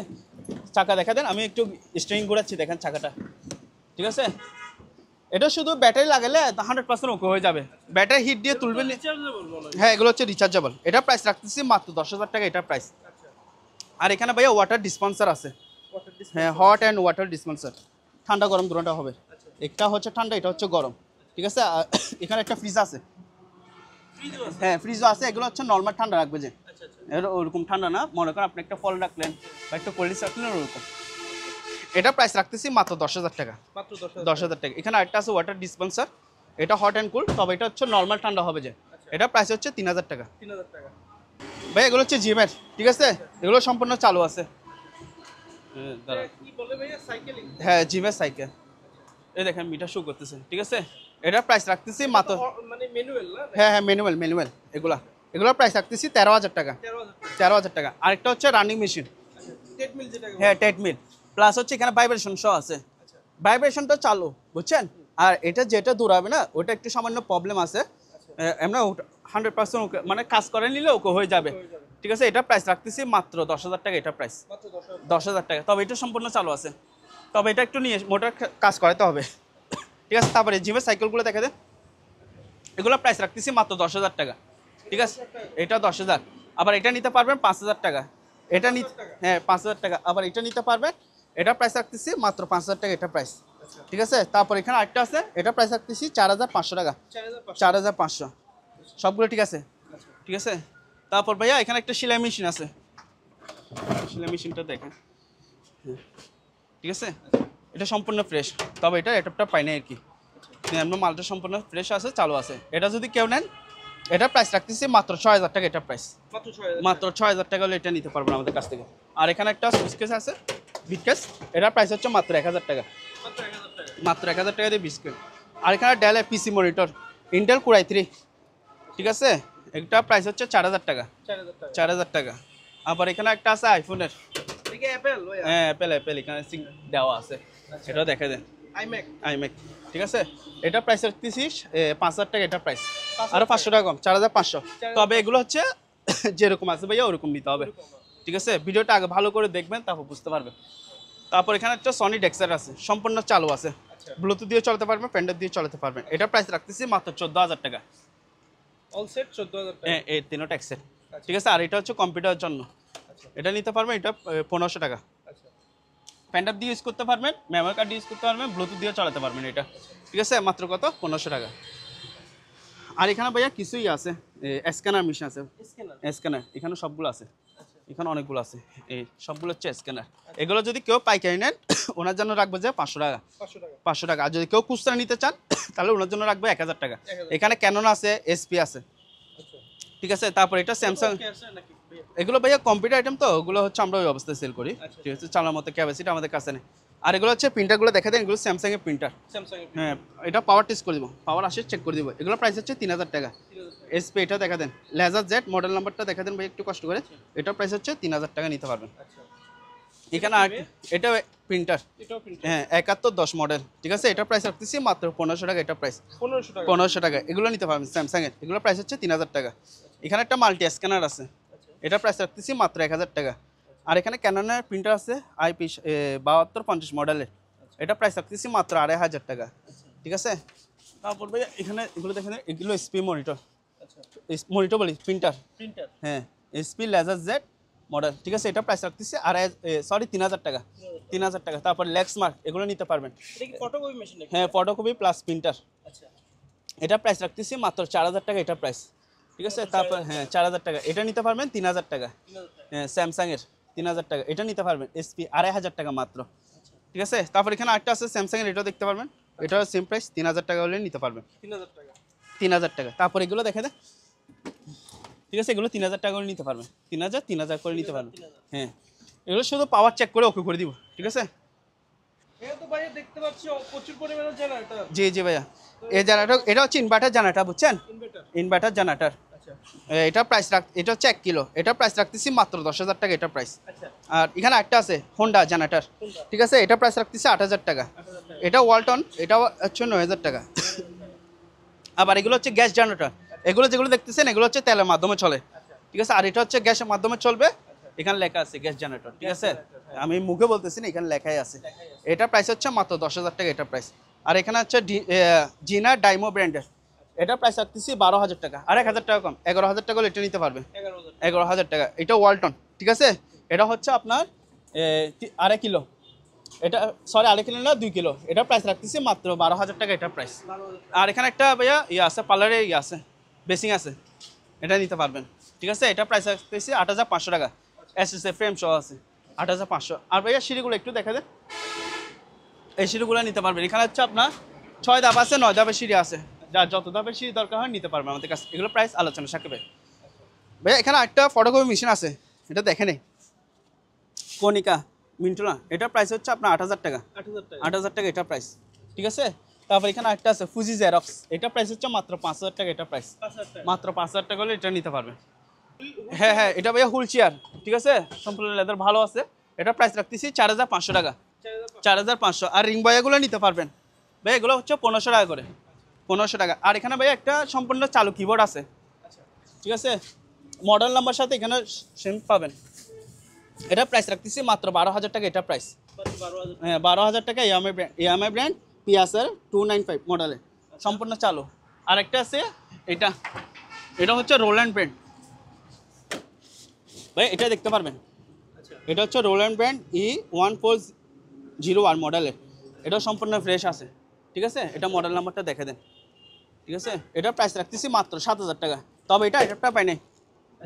চাকা দেখা দেন, আমি একটু স্টিয়ারিং ঘোরাচ্ছি, দেখেন চাকাটা, ঠিক আছে? এটা শুধু ব্যাটারি লাগালে 100% ওকে হয়ে যাবে, ব্যাটারি হিট দিয়ে তুলবেন। রিচার্জেবল মনে হয়। হ্যাঁ এগুলো হচ্ছে রিচার্জেবল। এটা প্রাইস রাখতেছি মাত্র 10,000 টাকা, এটা প্রাইস। আচ্ছা, আর এখানে ভাইয়া ওয়াটার ডিসপেন্সার আছে, ওয়াটার ডিসপ্লে। হ্যাঁ হট অ্যান্ড ওয়াটার ডিসপেন্সার, ঠান্ডা গরম দুটোটা হবে। আচ্ছা, একটা হচ্ছে ঠান্ডা, এটা হচ্ছে গরম, ঠিক আছে? আর এখানে একটা ফ্রিজ আছে, ফ্রিজও আছে। হ্যাঁ ফ্রিজও আছে। এগুলো হচ্ছে নর্মাল ঠান্ডা রাখবে, যে আচ্ছা, আচ্ছা। এটা ওরকম ঠান্ডা না, মনে করেন আপনি একটা ফল রাখলেন বা একটা কোল্ড ড্রিঙ্কস রাখলেন ওরকম। এটা প্রাইস রাখতেছি মাত্র 10,000 টাকা, মাত্র 10,000। 10,000 টাকা। এখানে আরেকটা আছে ওয়াটার ডিসপেন্সার, এটা হট অ্যান্ড কুল, তবে এটা হচ্ছে নর্মাল ঠান্ডা হবে, যে এটা প্রাইস হচ্ছে 3,000 টাকা। 3,000 টাকা। ভাই এগুলো হচ্ছে জিমের, ঠিক আছে? এগুলো সম্পূর্ণ চালু আছে। এটা কি বলে ভাইয়া, সাইকেলিং? হ্যাঁ জিমের সাইকেল, এই দেখেন মিটার শো করতেছে, ঠিক আছে? এটা প্রাইস রাখতেছি মাত্র, মানে ম্যানুয়াল না? হ্যাঁ হ্যাঁ এগুলোর প্রাইস রাখতেছি 13,000 টাকা, 13,000 টাকা। 13,000 টাকা। আরেকটা হচ্ছে রানিং মেশিন, ট্রেডমিল যেটাকে হ্যাঁ ট্রেডমিল প্লাস হচ্ছে এখানে ভাইব্রেশন সহ আছে, আচ্ছা ভাইব্রেশনটা চালু বুঝছেন। আর এটা যেটা দৌড়াবে না ওটা একটু সামান্য প্রবলেম আছে, এমন 100% ওকে মানে কাজ করে নিলে ওকে হয়ে যাবে, হয়ে যাবে। ঠিক আছে। এটা প্রাইস রাখতেছি মাত্র 10,000 টাকা, এটা প্রাইস মাত্র 10,000 10,000 টাকা। তবে এটা সম্পূর্ণ চালু আছে, তবে এটা একটু নিয়ে মোটর কাজ করাতে হবে, ঠিক আছে। তারপরে জিমের সাইকেলগুলো দেখা দেন, এগুলো প্রাইস রাখতেছি মাত্র 10,000 টাকা, ঠিক আছে। এটা 10,000, আবার এটা নিতে পারবেন 5,000 টাকা, এটা নিতে হ্যাঁ 5,000 টাকা, আবার এটা নিতে পারবেন, এটা প্রাইস রাখতেছি মাত্র 5,000 টাকা, এটা প্রাইস, ঠিক আছে। তারপর এখানে আরেকটা আছে, এটা প্রাইস রাখতেছি 4,500 টাকা, 4,500 4,500 সবগুলো ঠিক আছে, ঠিক আছে। তারপর ভাইয়া এখানে একটা সেলাই মেশিন আছে, সেলাই মেশিনটা দেখেন, হ্যাঁ, ঠিক আছে। এটা সম্পূর্ণ ফ্রেশ, তবে এটা এটপটা পাই না আর কি, এমন মালটা সম্পূর্ণ ফ্রেশ আছে, চালু আছে। এটা যদি কেউ নেন এটা প্রাইস রাখতেছি মাত্র 6,000 টাকা, এটা প্রাইস মাত্র 6,000 মাত্র 6,000 টাকা হলে এটা নিতে পারবেন আমাদের কাছ থেকে। আর এখানে একটা সুইচ কেস আছে, বিটকেস, এটার প্রাইস হচ্ছে মাত্র 1,000 টাকা, মাত্র 1,000 টাকা মাত্র 1,000 টাকা দিয়ে বিস্কুট। আর এখানে ডেল পিসি মনিটর ইন্টেল কোর i3, ঠিক আছে, একটা প্রাইস হচ্ছে 4,000 টাকা, 4,000 টাকা 4,000 টাকা। আবার এখানে একটা আছে আইফোনের, এটা কি অ্যাপেল ভাই হ্যাঁ অ্যাপেল এখানে দেওয়া আছে, এটাও দেখা দেন আইম্যাক আইম্যাক, ঠিক আছে। এটা প্রাইস রাখতেছি 5,000 টাকা, এটা প্রাইস আরো 500 টাকা কম, 4,500। তবে এগুলো হচ্ছে যেরকম আছে ভাইয়া ওরকম নিতে হবে, ঠিক আছে। ভিডিওটা আগে ভালো করে দেখবেন, তারপর বুঝতে পারবেন। তারপর এখানে একটা সনি ডেক্সার আছে, সম্পূর্ণ চালু আছে, ব্লুটুথ দিয়ে চালাতে পারবেন, পেনড্রাইভ দিয়ে চালাতে পারবেন। এটা প্রাইস রাখতেছি মাত্র 14,000 টাকা, অল সেট 14,000 টাকা হ্যাঁ এই তিনটা সেট, ঠিক আছে। আর এটা হচ্ছে কম্পিউটারের জন্য, এটা নিতে পারবেন, এটা 1,500 টাকা। আচ্ছা পেনড্রাইভ দিয়ে ইউজ করতে পারবেন, মেমোরি কার্ড ইউজ করতে পারবেন, ব্লুটুথ দিয়ে চালাতে পারবেন এটা, ঠিক আছে। মাত্র কত 1,500 টাকা। আর এখানে ভাইয়া কিছুই আছে, স্ক্যানার মেশিন আছে, স্ক্যানার স্ক্যানার এখানে সবগুলো আছে, এখানে অনেকগুলো আছে, এই সবগুলো হচ্ছে স্ক্যানার। এগুলো যদি কেউ পাইকারি নেন ওনার জন্য রাখবো যে 500 টাকা, 500 টাকা 500 টাকা। আর যদি কেউ খুচরা নিতে চান তাহলে ওনার জন্য রাখবো 1,000 টাকা। 1,000 এখানে ক্যানন আছে, এসপি আছে, আচ্ছা ঠিক আছে। তারপর এটা স্যামসাং, কি আছে নাকি ভাইয়া? এগুলো ভাইয়া কম্পিউটার আইটেম, তো ওগুলো হচ্ছে আমরা ওই অবস্থায় সেল করি, ঠিক আছে। চালার মতো ক্যাপাসিটি আমাদের কাছে নেই। আর এগুলো হচ্ছে প্রিন্টারগুলো দেখা দেন, এগুলো স্যামসাং এর প্রিন্টার, স্যামসাং এর হ্যাঁ এটা পাওয়ার টেস্ট করে দিব, পাওয়ার আসে চেক করে দিব। এগুলো প্রাইস হচ্ছে 3,000 টাকা। 3,000 টাকা এসপি এটা দেখা দেন, লেজার জেড মডেল নাম্বারটা দেখা দেন ভাই একটু কষ্ট করে, এটা প্রাইস হচ্ছে 3,000 টাকা নিতে পারবেন। আচ্ছা এখানে আর এটা প্রিন্টার, এটাও প্রিন্টার হ্যাঁ 7110 মডেল, ঠিক আছে। এটা প্রাইস রাখতেছি মাত্র 1,500 টাকা, এটা প্রাইস 1500 টাকা 1,500 টাকা। এগুলো নিতে পারবেন স্যামসাং এর, এগুলো প্রাইস হচ্ছে 3,000 টাকা। এখানে একটা মাল্টি স্ক্যানার আছে, এটা প্রাইস রাখতেছি মাত্র 1,000 টাকা। আর এখানে ক্যাননের প্রিন্টার আছে আইপি 7250 মডেলের, এটা প্রাইস রাখতেছি মাত্র 2,500 টাকা, ঠিক আছে। তারপর ভাই এখানে এগুলো দেখেন, এগুলো এসপি মনিটর, আচ্ছা মনিটর বলি প্রিন্টার, প্রিন্টার হ্যাঁ এসপি লেজার জেড মডেল, ঠিক আছে। এটা প্রাইস রাখতেছি 3,000 টাকা, 3,000 টাকা। তারপর লেক্সমার্ক এগুলো নিতে পারবেন, এটা কি ফটোকপি মেশিন নাকি হ্যাঁ ফটোকপি প্লাস প্রিন্টার, আচ্ছা এটা প্রাইস রাখতেছি মাত্র 4,000 টাকা, এটা প্রাইস, ঠিক আছে। তারপর হ্যাঁ 4,000 টাকা। এটা নিতে পারবেন 3,000 টাকা, 3,000 টাকা হ্যাঁ স্যামসাং এর 3,000 টাকা। এটা নিতে পারবেন এসপি 2,500 টাকা মাত্র, ঠিক আছে। তারপর এখানে আরেকটা আছে স্যামসাং এর, এটাও দেখতে পারবেন, এটাও সেম প্রাইস 3,000 টাকা হলে নিতে পারবেন, 3,000 টাকা 3,000 টাকা। তারপর এগুলো দেখে দেন, ঠিক আছে, এগুলো 3,000 টাকা করে নিতে পারবেন, 3,000 করে নিতে পারবেন, হ্যাঁ। এগুলো শুধু পাওয়ার চেক করে ওকে করে দিব, ঠিক আছে। এটা তো ভাইয়া দেখতে পাচ্ছি প্রচুর পরিমাণে জেনারেটর জি জি ভাইয়া, এই জানাটা এটা হচ্ছে ইনভার্টার জানাটা, বুঝছেন, ইনভার্টার ইনভার্টার জানাটার। আচ্ছা এটা প্রাইস এটা হচ্ছে 1 কিলো, এটা প্রাইস রাখতেছি মাত্র 10,000 টাকা, এটা প্রাইস। আচ্ছা আর এখানে একটা আছে হোন্ডা জেনারেটর, ঠিক আছে, এটা প্রাইস রাখতেছি 8,000 টাকা। 8,000 টাকা এটা ওয়ালটন, এটা হচ্ছে 9,000 টাকা। আবার এগুলো হচ্ছে গ্যাস জেনারেটর, এগুলো যেগুলো দেখতেছেন এগুলো হচ্ছে তেলের মাধ্যমে চলে, ঠিক আছে। আর এটা হচ্ছে গ্যাসের মাধ্যমে চলবে, এখানে লেখা আছে গ্যাস জেনারেটর, ঠিক আছে। আমি মুখে বলতেছি না, এখানে লেখাই আছে। এটা প্রাইস হচ্ছে মাত্র 10,000 টাকা, এটা প্রাইস। আর এখানে হচ্ছে জিনা ডাইমো ব্র্যান্ডের, এটা প্রাইস রাখতেছি 12,000 টাকা, আর 1,000 টাকা কম, 11,000 টাকা হলে এটা নিতে পারবে, 11,000 11,000 টাকা। এটা ওয়ালটন, ঠিক আছে। এটা হচ্ছে আপনার 2.5 কিলো, এটা সরি 2.5 কিলো না 2 কিলো, এটা প্রাইস রাখতেছি মাত্র 12,000 টাকা, এটা প্রাইস। 12,000 আর এখানে একটা ভাইয়া ইয়ে আছে, পার্লারে ইয়ে আছে, বেসিং আছে, এটা নিতে পারবেন, ঠিক আছে। এটা প্রাইস রাখতেছি 8,500 টাকা, এসএসএ ফ্রেম সহ আছে 8,500। আর ভাইয়া সিঁড়িগুলো একটু দেখা দেন, এই সিঁড়িগুলো নিতে পারবেন। এখানে হচ্ছে আপনার 6 ধাপ আছে, 9 ধাপের সিঁড়ি আছে, যার যত ধাপের সিঁড়ি দরকার হয় নিতে পারবেন আমাদের কাছে। এগুলো প্রাইস আলোচনা সাপেক্ষে। ভাইয়া এখানে একটা ফটোকপি মেশিন আছে, এটা দেখে নেই, কনিকা মিন্টুনা, এটা প্রাইস হচ্ছে আপনার 8,000 টাকা, 8,000 টাকা 8,000 টাকা, এটা প্রাইস, ঠিক আছে। তারপর এখানে একটা আছে ফুজি জেরক্স, এটা প্রাইস হচ্ছে মাত্র 5,000 টাকা, এটা প্রাইস 5,000 টাকা মাত্র 5,000 টাকা হলে এটা নিতে পারবেন। হ্যাঁ হ্যাঁ, এটা ভাইয়া হুইল চেয়ার, ঠিক আছে, সম্পূর্ণ লেদার ভালো আছে, এটা প্রাইস রাখতেছি 4500 টাকা, 4500। আর রিং বয়াগুলো নিতে পারবেন ভাই, এগুলো হচ্ছে 1500 টাকা করে, 1500 টাকা। আর এখানে ভাই একটা সম্পূর্ণ চালু কিবোর্ড আছে, ঠিক আছে, মডেল নাম্বার সাথে এখানে সেম পাবেন। এটা প্রাইস রাখতেছি মাত্র 12000 টাকা, এটা প্রাইস হ্যাঁ 12000 টাকা। ইয়ামাই ব্র্যান্ড পিয়াসার 295 মডেলের, সম্পূর্ণ চালু। আরেকটা আছে এটা, এটা হচ্ছে রোল্যান্ড ব্র্যান্ড ভাই, এটা দেখতে পারবেন। এটা হচ্ছে রোল্যান্ড ব্র্যান্ড E1401 মডেলের, এটাও সম্পূর্ণ ফ্রেশ আছে, ঠিক আছে। এটা মডেল নাম্বারটা দেখে দেন, ঠিক আছে। এটা প্রাইস রাখতেছি মাত্র 7000 টাকা। তবে এটা অ্যাডাপ্টার পাই নাই,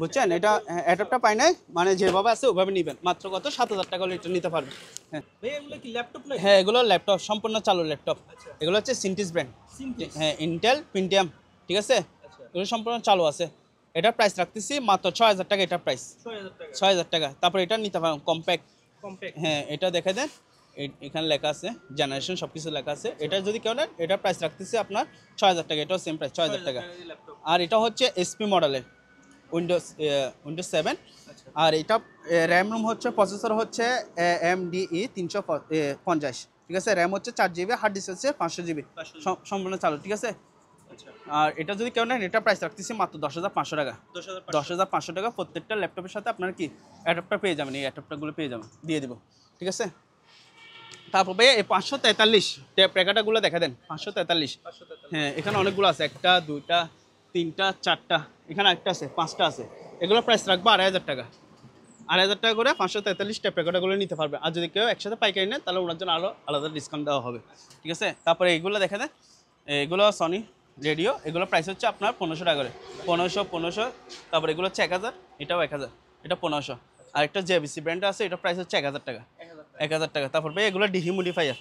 বুঝছেন, এটা অ্যাডাপ্টার পাই নাই, মানে যেভাবে আছে ওভাবে নেবেন। মাত্র কত 7000 টাকা হলে এটা নিতে পারবেন। হ্যাঁ ভাই এগুলো কি ল্যাপটপ না? হ্যাঁ এগুলো ল্যাপটপ, সম্পূর্ণ চালু ল্যাপটপ। এগুলো হচ্ছে সিনটিস ব্র্যান্ড, হ্যাঁ ইন্টেল পেন্টিয়াম, ঠিক আছে, এগুলো সম্পূর্ণ চালু আছে। এটা প্রাইস রাখতেছি মাত্র 6000 টাকা, এটা প্রাইস 6000 টাকা। তারপর এটা নিতে পারেন কম্প্যাক্ট, হ্যাঁ এটা দেখে দেন, এখানে লেখা আছে জেনারেশন, সব কিছু লেখা আছে। এটা যদি কেউ নেন এটা প্রাইস রাখতেছি আপনার 6000 টাকা, এটাও সেম প্রাইস 6000 টাকা। আর এটা হচ্ছে এসপি মডেলের উইন্ডোজ 7। আর এটা র্যাম রুম হচ্ছে, প্রসেসর হচ্ছে MDE 350, ঠিক আছে। র্যাম হচ্ছে 4 GB, হার্ড ডিস্ক হচ্ছে 500 GB, সম্পূর্ণ চালু, ঠিক আছে। আর এটা যদি কেউ নেন এটা প্রাইস রাখতেছি মাত্র 10500 টাকা, 10500 টাকা। প্রত্যেকটা ল্যাপটপের সাথে আপনার কি অ্যাডাপ্টার পেয়ে যাবেন, এই অ্যাডাপ্টারগুলো পেয়ে যাবেন, দিয়ে দিব, ঠিক আছে। তারপর ভাই এই 543 ট্যাপ রেখাটাগুলো দেখা দেন, 543। হ্যাঁ এখানে অনেকগুলো আছে, 1টা 2টা 3টা 4টা, এখানে একটা আছে, 5টা আছে। এগুলো প্রাইস রাখবো 2500 টাকা, 2500 টাকা করে 543 ট্যাপ রেখাটাগুলো নিতে পারবে। আর যদি কেউ একসাথে পাইকারি নেন তাহলে ওনার জন্য আরও আলাদা ডিসকাউন্ট দেওয়া হবে, ঠিক আছে। তারপরে এইগুলো দেখা দেন, এগুলো সনি রেডিও, এগুলো প্রাইস হচ্ছে আপনার 1500 টাকা করে, 1500। তারপরে এগুলো হচ্ছে 1000, এটাও 1000, এটা 1500। আর একটা জেবিসি ব্র্যান্ড আছে, এটা প্রাইস হচ্ছে 1000 টাকা, 1000 টাকা। তারপর ভাই এগুলো ডিহিউমিডিফায়ার,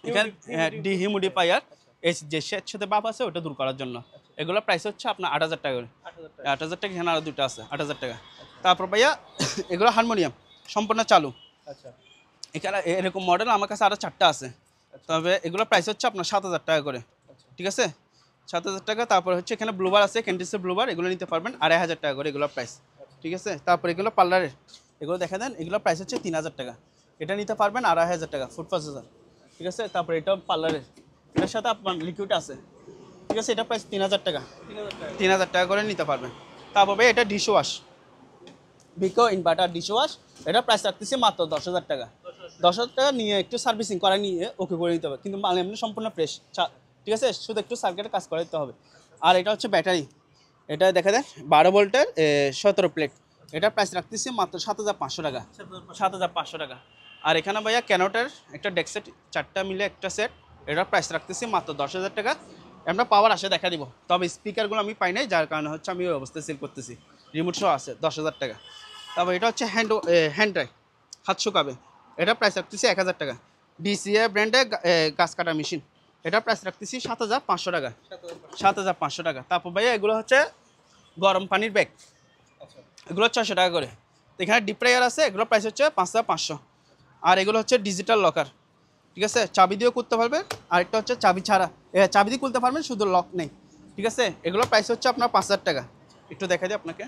এখানে ডিহিউমিডিফায়ার এই যে সাথে বাপ আছে ওটা দূর করার জন্য। এগুলো প্রাইস হচ্ছে আপনার 8000 টাকা করে, 8000 টাকা। এখানে আরও দুটো আছে 8000 টাকা। তারপর ভাইয়া এগুলো হারমোনিয়াম, সম্পূর্ণ চালু। এখানে এরকম মডেল আমার কাছে আরও 4টা আছে। তবে এগুলো প্রাইস হচ্ছে আপনার 7000 টাকা করে, ঠিক আছে, 7000 টাকা। তারপর হচ্ছে এখানে ব্লুবার আছে, ক্যান্ডিসের ব্লুবার, এগুলো নিতে পারবেন 2500 টাকা করে, এগুলো প্রাইস, ঠিক আছে। তারপর এগুলো পার্লারের, এগুলো দেখা দেন, এগুলো প্রাইস হচ্ছে 3000 টাকা, এটা নিতে পারবেন 2500 টাকা, ফুড প্রসেসর, ঠিক আছে। তারপর এটাও পার্লারের, এটার সাথে আপনার লিকুইড আছে, ঠিক আছে, এটা প্রাইস 3000 টাকা, 3000 টাকা করে নিতে পারবেন। তারপর ভাই এটা ডিশ ওয়াশ, ভিকো ইনভার্টার ডিশ ওয়াশ, এটা প্রাইস রাখতেছি মাত্র 10000 টাকা, 10000 টাকা নিয়ে একটু সার্ভিসিং করা নিয়ে ওকে করে নিতে হবে, কিন্তু মাল এমনি সম্পূর্ণ ফ্রেশ, ঠিক আছে, শুধু একটু সার্কিটে কাজ করে দিতে হবে। আর এটা হচ্ছে ব্যাটারি, এটা দেখা দেয় 12 ভোল্টের 17 প্লেট, এটা প্রাইস রাখতেছি মাত্র 7500 টাকা, 7500 টাকা। আর এখানে ভাইয়া ক্যানোটের একটা ডেক সেট, 4টা মিলে একটা সেট, এটার প্রাইস রাখতেছি মাত্র 10000 টাকা। আমরা পাওয়ার আসে দেখা দিব, তবে স্পিকারগুলো আমি পাই নাই, যার কারণে হচ্ছে আমি ওই অবস্থায় সেল করতেছি। রিমোট সহ আছে 10000 টাকা। তারপর এটা হচ্ছে হ্যান্ড ড্রাই, হাত শুকাবে, এটা প্রাইস রাখতেছি 1000 টাকা। DCA ব্র্যান্ডের গাছ কাটা মেশিন, এটা প্রাইস রাখতেছি 7500 টাকা, 7500 টাকা। তারপর ভাইয়া এগুলো হচ্ছে গরম পানির ব্যাগ, এগুলো 600 টাকা করে। এখানে ডিপ ফ্রায়ার আছে, এগুলো প্রাইস হচ্ছে 5500। আর এগুলো হচ্ছে ডিজিটাল লকার, ঠিক আছে, চাবি দিয়েও করতে পারবেন। আরেকটা হচ্ছে চাবি ছাড়া, চাবি দিয়ে খুলতে পারবেন, শুধু লক নেই, ঠিক আছে। এগুলো প্রাইস হচ্ছে আপনার 5000 টাকা। একটু দেখা দিই আপনাকে,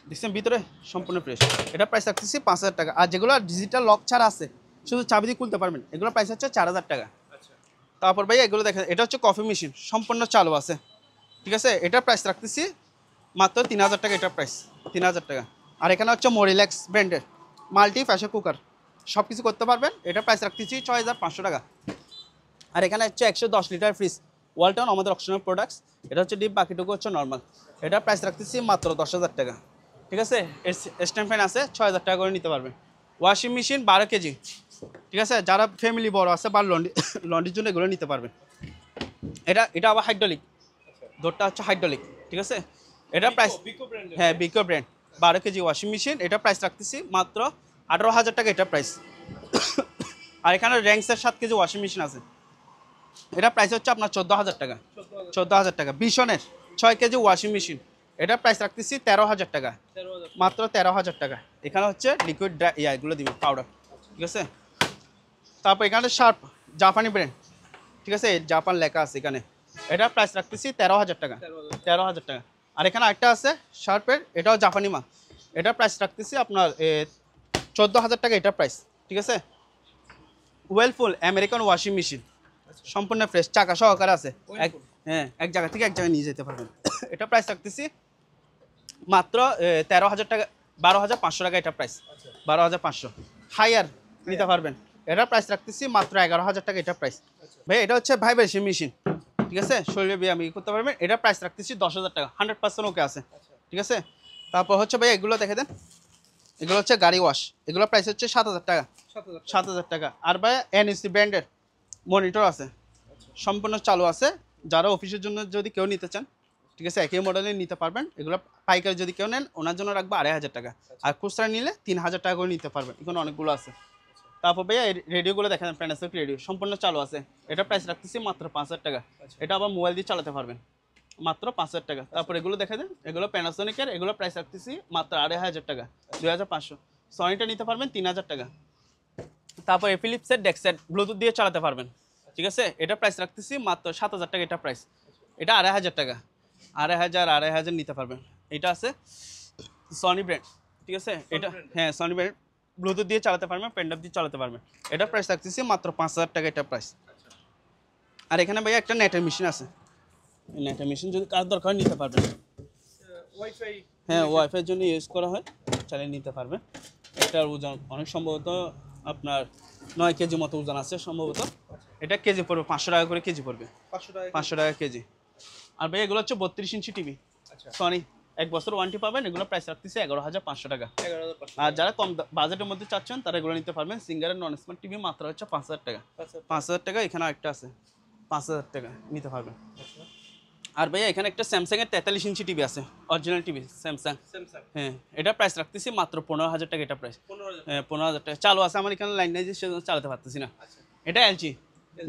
দেখছেন ভিতরে সম্পূর্ণ ফ্রেশ, এটা প্রাইস রাখতেছি 5000 টাকা। আর যেগুলো ডিজিটাল লক ছাড়া আছে, শুধু চাবি দিয়ে খুলতে পারবেন, এগুলো প্রাইস হচ্ছে 4000 টাকা। তারপর ভাই এগুলো দেখেন, এটা হচ্ছে কফি মেশিন, সম্পূর্ণ চালু আছে, ঠিক আছে, এটা প্রাইস রাখতেছি মাত্র 3000 টাকা, এটা প্রাইস 3000 টাকা। আর এখানে হচ্ছে মোরিল্যাক্স ব্র্যান্ডের মাল্টি প্রেসার কুকার, সব কিছু করতে পারবেন, এটা প্রাইস রাখতেছি 6500 টাকা। আর এখানে হচ্ছে 110 লিটার ফ্রিজ, ওয়ালটন, আমাদের অপশনাল প্রোডাক্টস, এটা হচ্ছে ডিপ, বাকিটুকু হচ্ছে নর্মাল, এটা প্রাইস রাখতেছি মাত্র 10000 টাকা, ঠিক আছে। স্ট্যান্ড ফ্যান আছে 6000 টাকা করে নিতে পারবেন। ওয়াশিং মেশিন 12 কেজি, ঠিক আছে, যারা ফ্যামিলি বড় আছে বা লন্ড্রির জন্য এগুলো নিতে পারবেন। এটা আবার হাইড্রোলিক, দোরটা হচ্ছে হাইড্রোলিক, ঠিক আছে। এটা প্রাইস, হ্যাঁ বিকো ব্র্যান্ড, 12 কেজি ওয়াশিং মেশিন, এটা প্রাইস রাখতেছি মাত্র 18000 টাকা, এটা প্রাইস। আর এখানে র্যাঙ্কসের 7 কেজি ওয়াশিং মেশিন আছে, এটা প্রাইস হচ্ছে আপনার 14000 টাকা, 14000 টাকা। বিশনের 6 কেজি ওয়াশিং মেশিন, এটা প্রাইস রাখতেছি 13000 টাকা, মাত্র 13000 টাকা। এখানে হচ্ছে লিকুইড এগুলো দিবেন পাউডার, ঠিক আছে। তারপর এখানে শার্প, জাপানি ব্র্যান্ড, ঠিক আছে, জাপান লেখা আছে এখানে, এটা প্রাইস রাখতেছি 13000 টাকা, 13000 টাকা। আর এখানে একটা আছে শার্পের, এটাও জাপানি মাল, এটা প্রাইস রাখতেছি আপনার 14,000 টাকা এটা প্রাইস, ঠিক আছে। ওয়েলফুল আমেরিকান ওয়াশিং মেশিন, সম্পূর্ণ ফ্রেশ, চাকা সহকারে আছে। হ্যাঁ, এক জায়গা থেকে এক জায়গায় নিয়ে যেতে পারবেন। এটা প্রাইস রাখতেছি মাত্র 13,000 টাকা, 12,500 টাকা এটা প্রাইস, 12,500। হায়ার নিতে পারবেন, এটা প্রাইস রাখতেছি মাত্র 11,000 টাকা এটা প্রাইস। ভাই এটা হচ্ছে ভাইব্রেশন মেশিন, ঠিক আছে, শরীরে ব্যায়াম করতে পারবেন। এটা প্রাইস রাখতেছি 10,000 টাকা, 100% ওকে আছে, ঠিক আছে। তারপর হচ্ছে ভাই এগুলো দেখে দেন, এগুলো হচ্ছে গাড়ি ওয়াশ, এগুলো প্রাইস হচ্ছে 7,000 টাকা, 7,000 টাকা। আর ভাই এনএসি ব্র্যান্ডের মনিটর আছে, সম্পূর্ণ চালু আছে। যারা অফিসের জন্য যদি কেউ নিতে চান, ঠিক আছে, একই মডেলে নিতে পারবেন। এগুলো পাইকারি যদি কেউ নেন ওনার জন্য রাখবো 2,500 টাকা, আর খুচরা নিলে 3,000 টাকা করে নিতে পারবেন। এখানে অনেকগুলো আছে। তারপর ভাইয়া এই রেডিওগুলো দেখেন, প্যানাসোনিক রেডিও সম্পূর্ণ চালু আছে। এটা প্রাইস রাখতেছি মাত্র 5,000 টাকা। এটা আবার মোবাইল দিয়ে চালাতে পারবেন, মাত্র 5,000 টাকা। তারপর এগুলো দেখে দেন, এগুলো প্যানাসোনিকের, এগুলো প্রাইস রাখতেছি মাত্র 2,500 টাকা, 2,500। সনিটা নিতে পারবেন 3,000 টাকা। তারপর ফিলিপসের ডেক্সেট ব্লুটুথ দিয়ে চালাতে পারবেন, ঠিক আছে। এটা প্রাইস রাখতেছি মাত্র 7,000 টাকা এটা প্রাইস। এটা 2,500 টাকা, 2,500 নিতে পারবেন। এটা আছে সনি ব্র্যান্ড, ঠিক আছে। এটা হ্যাঁ সনি ব্র্যান্ড, ব্লুটুথ দিয়ে চালাতে পারবেন, পেনড্রাইভ দিয়ে চালাতে পারবেন। এটা প্রাইস রাখতেছি মাত্র 5,000 টাকা এটা প্রাইস। আর এখানে ভাইয়া একটা নেটের মেশিন আছে, নেটের মেশিন যদি কার দরকার নিতে পারবেন। ওয়াইফাই, হ্যাঁ, ওয়াইফাইয়ের জন্য ইউজ করা হয়, চালিয়ে নিতে পারবেন। এটার ওজন অনেক সম্ভবত আপনার 9 কেজি মতো ওজন আছে সম্ভবত। এটা কেজি পড়বে 500 টাকা করে কেজি পড়বে, 500 টাকা কেজি। আর ভাই এগুলো হচ্ছে 32 ইঞ্চি টিভি, সনি, 1 বছর ওয়ারেন্টি পাবেন। এগুলো প্রাইস রাখতেছি 11,500 টাকা। আর যারা কম বাজেটের মধ্যে চাচ্ছেন তারা এগুলো নিতে পারবেন। সিঙ্গারের নন স্মার্ট টিভি মাত্র হচ্ছে 5,000 টাকা, 5,000 টাকা। এখানে একটা আছে 5,000 টাকা নিতে পারবেন। আর ভাইয়া এখানে একটা স্যামসাংয়ের 43 ইঞ্চি টিভি আছে, অরিজিনাল টিভি স্যামসাং। হ্যাঁ, এটা প্রাইস রাখতেছি মাত্র 15,000 টাকা এটা প্রাইস। 15,000 টাকা চালু আছে, আমার এখানে লাইন নাই যে সেজন্য চালাতে পারতেছি না। এটা এলজি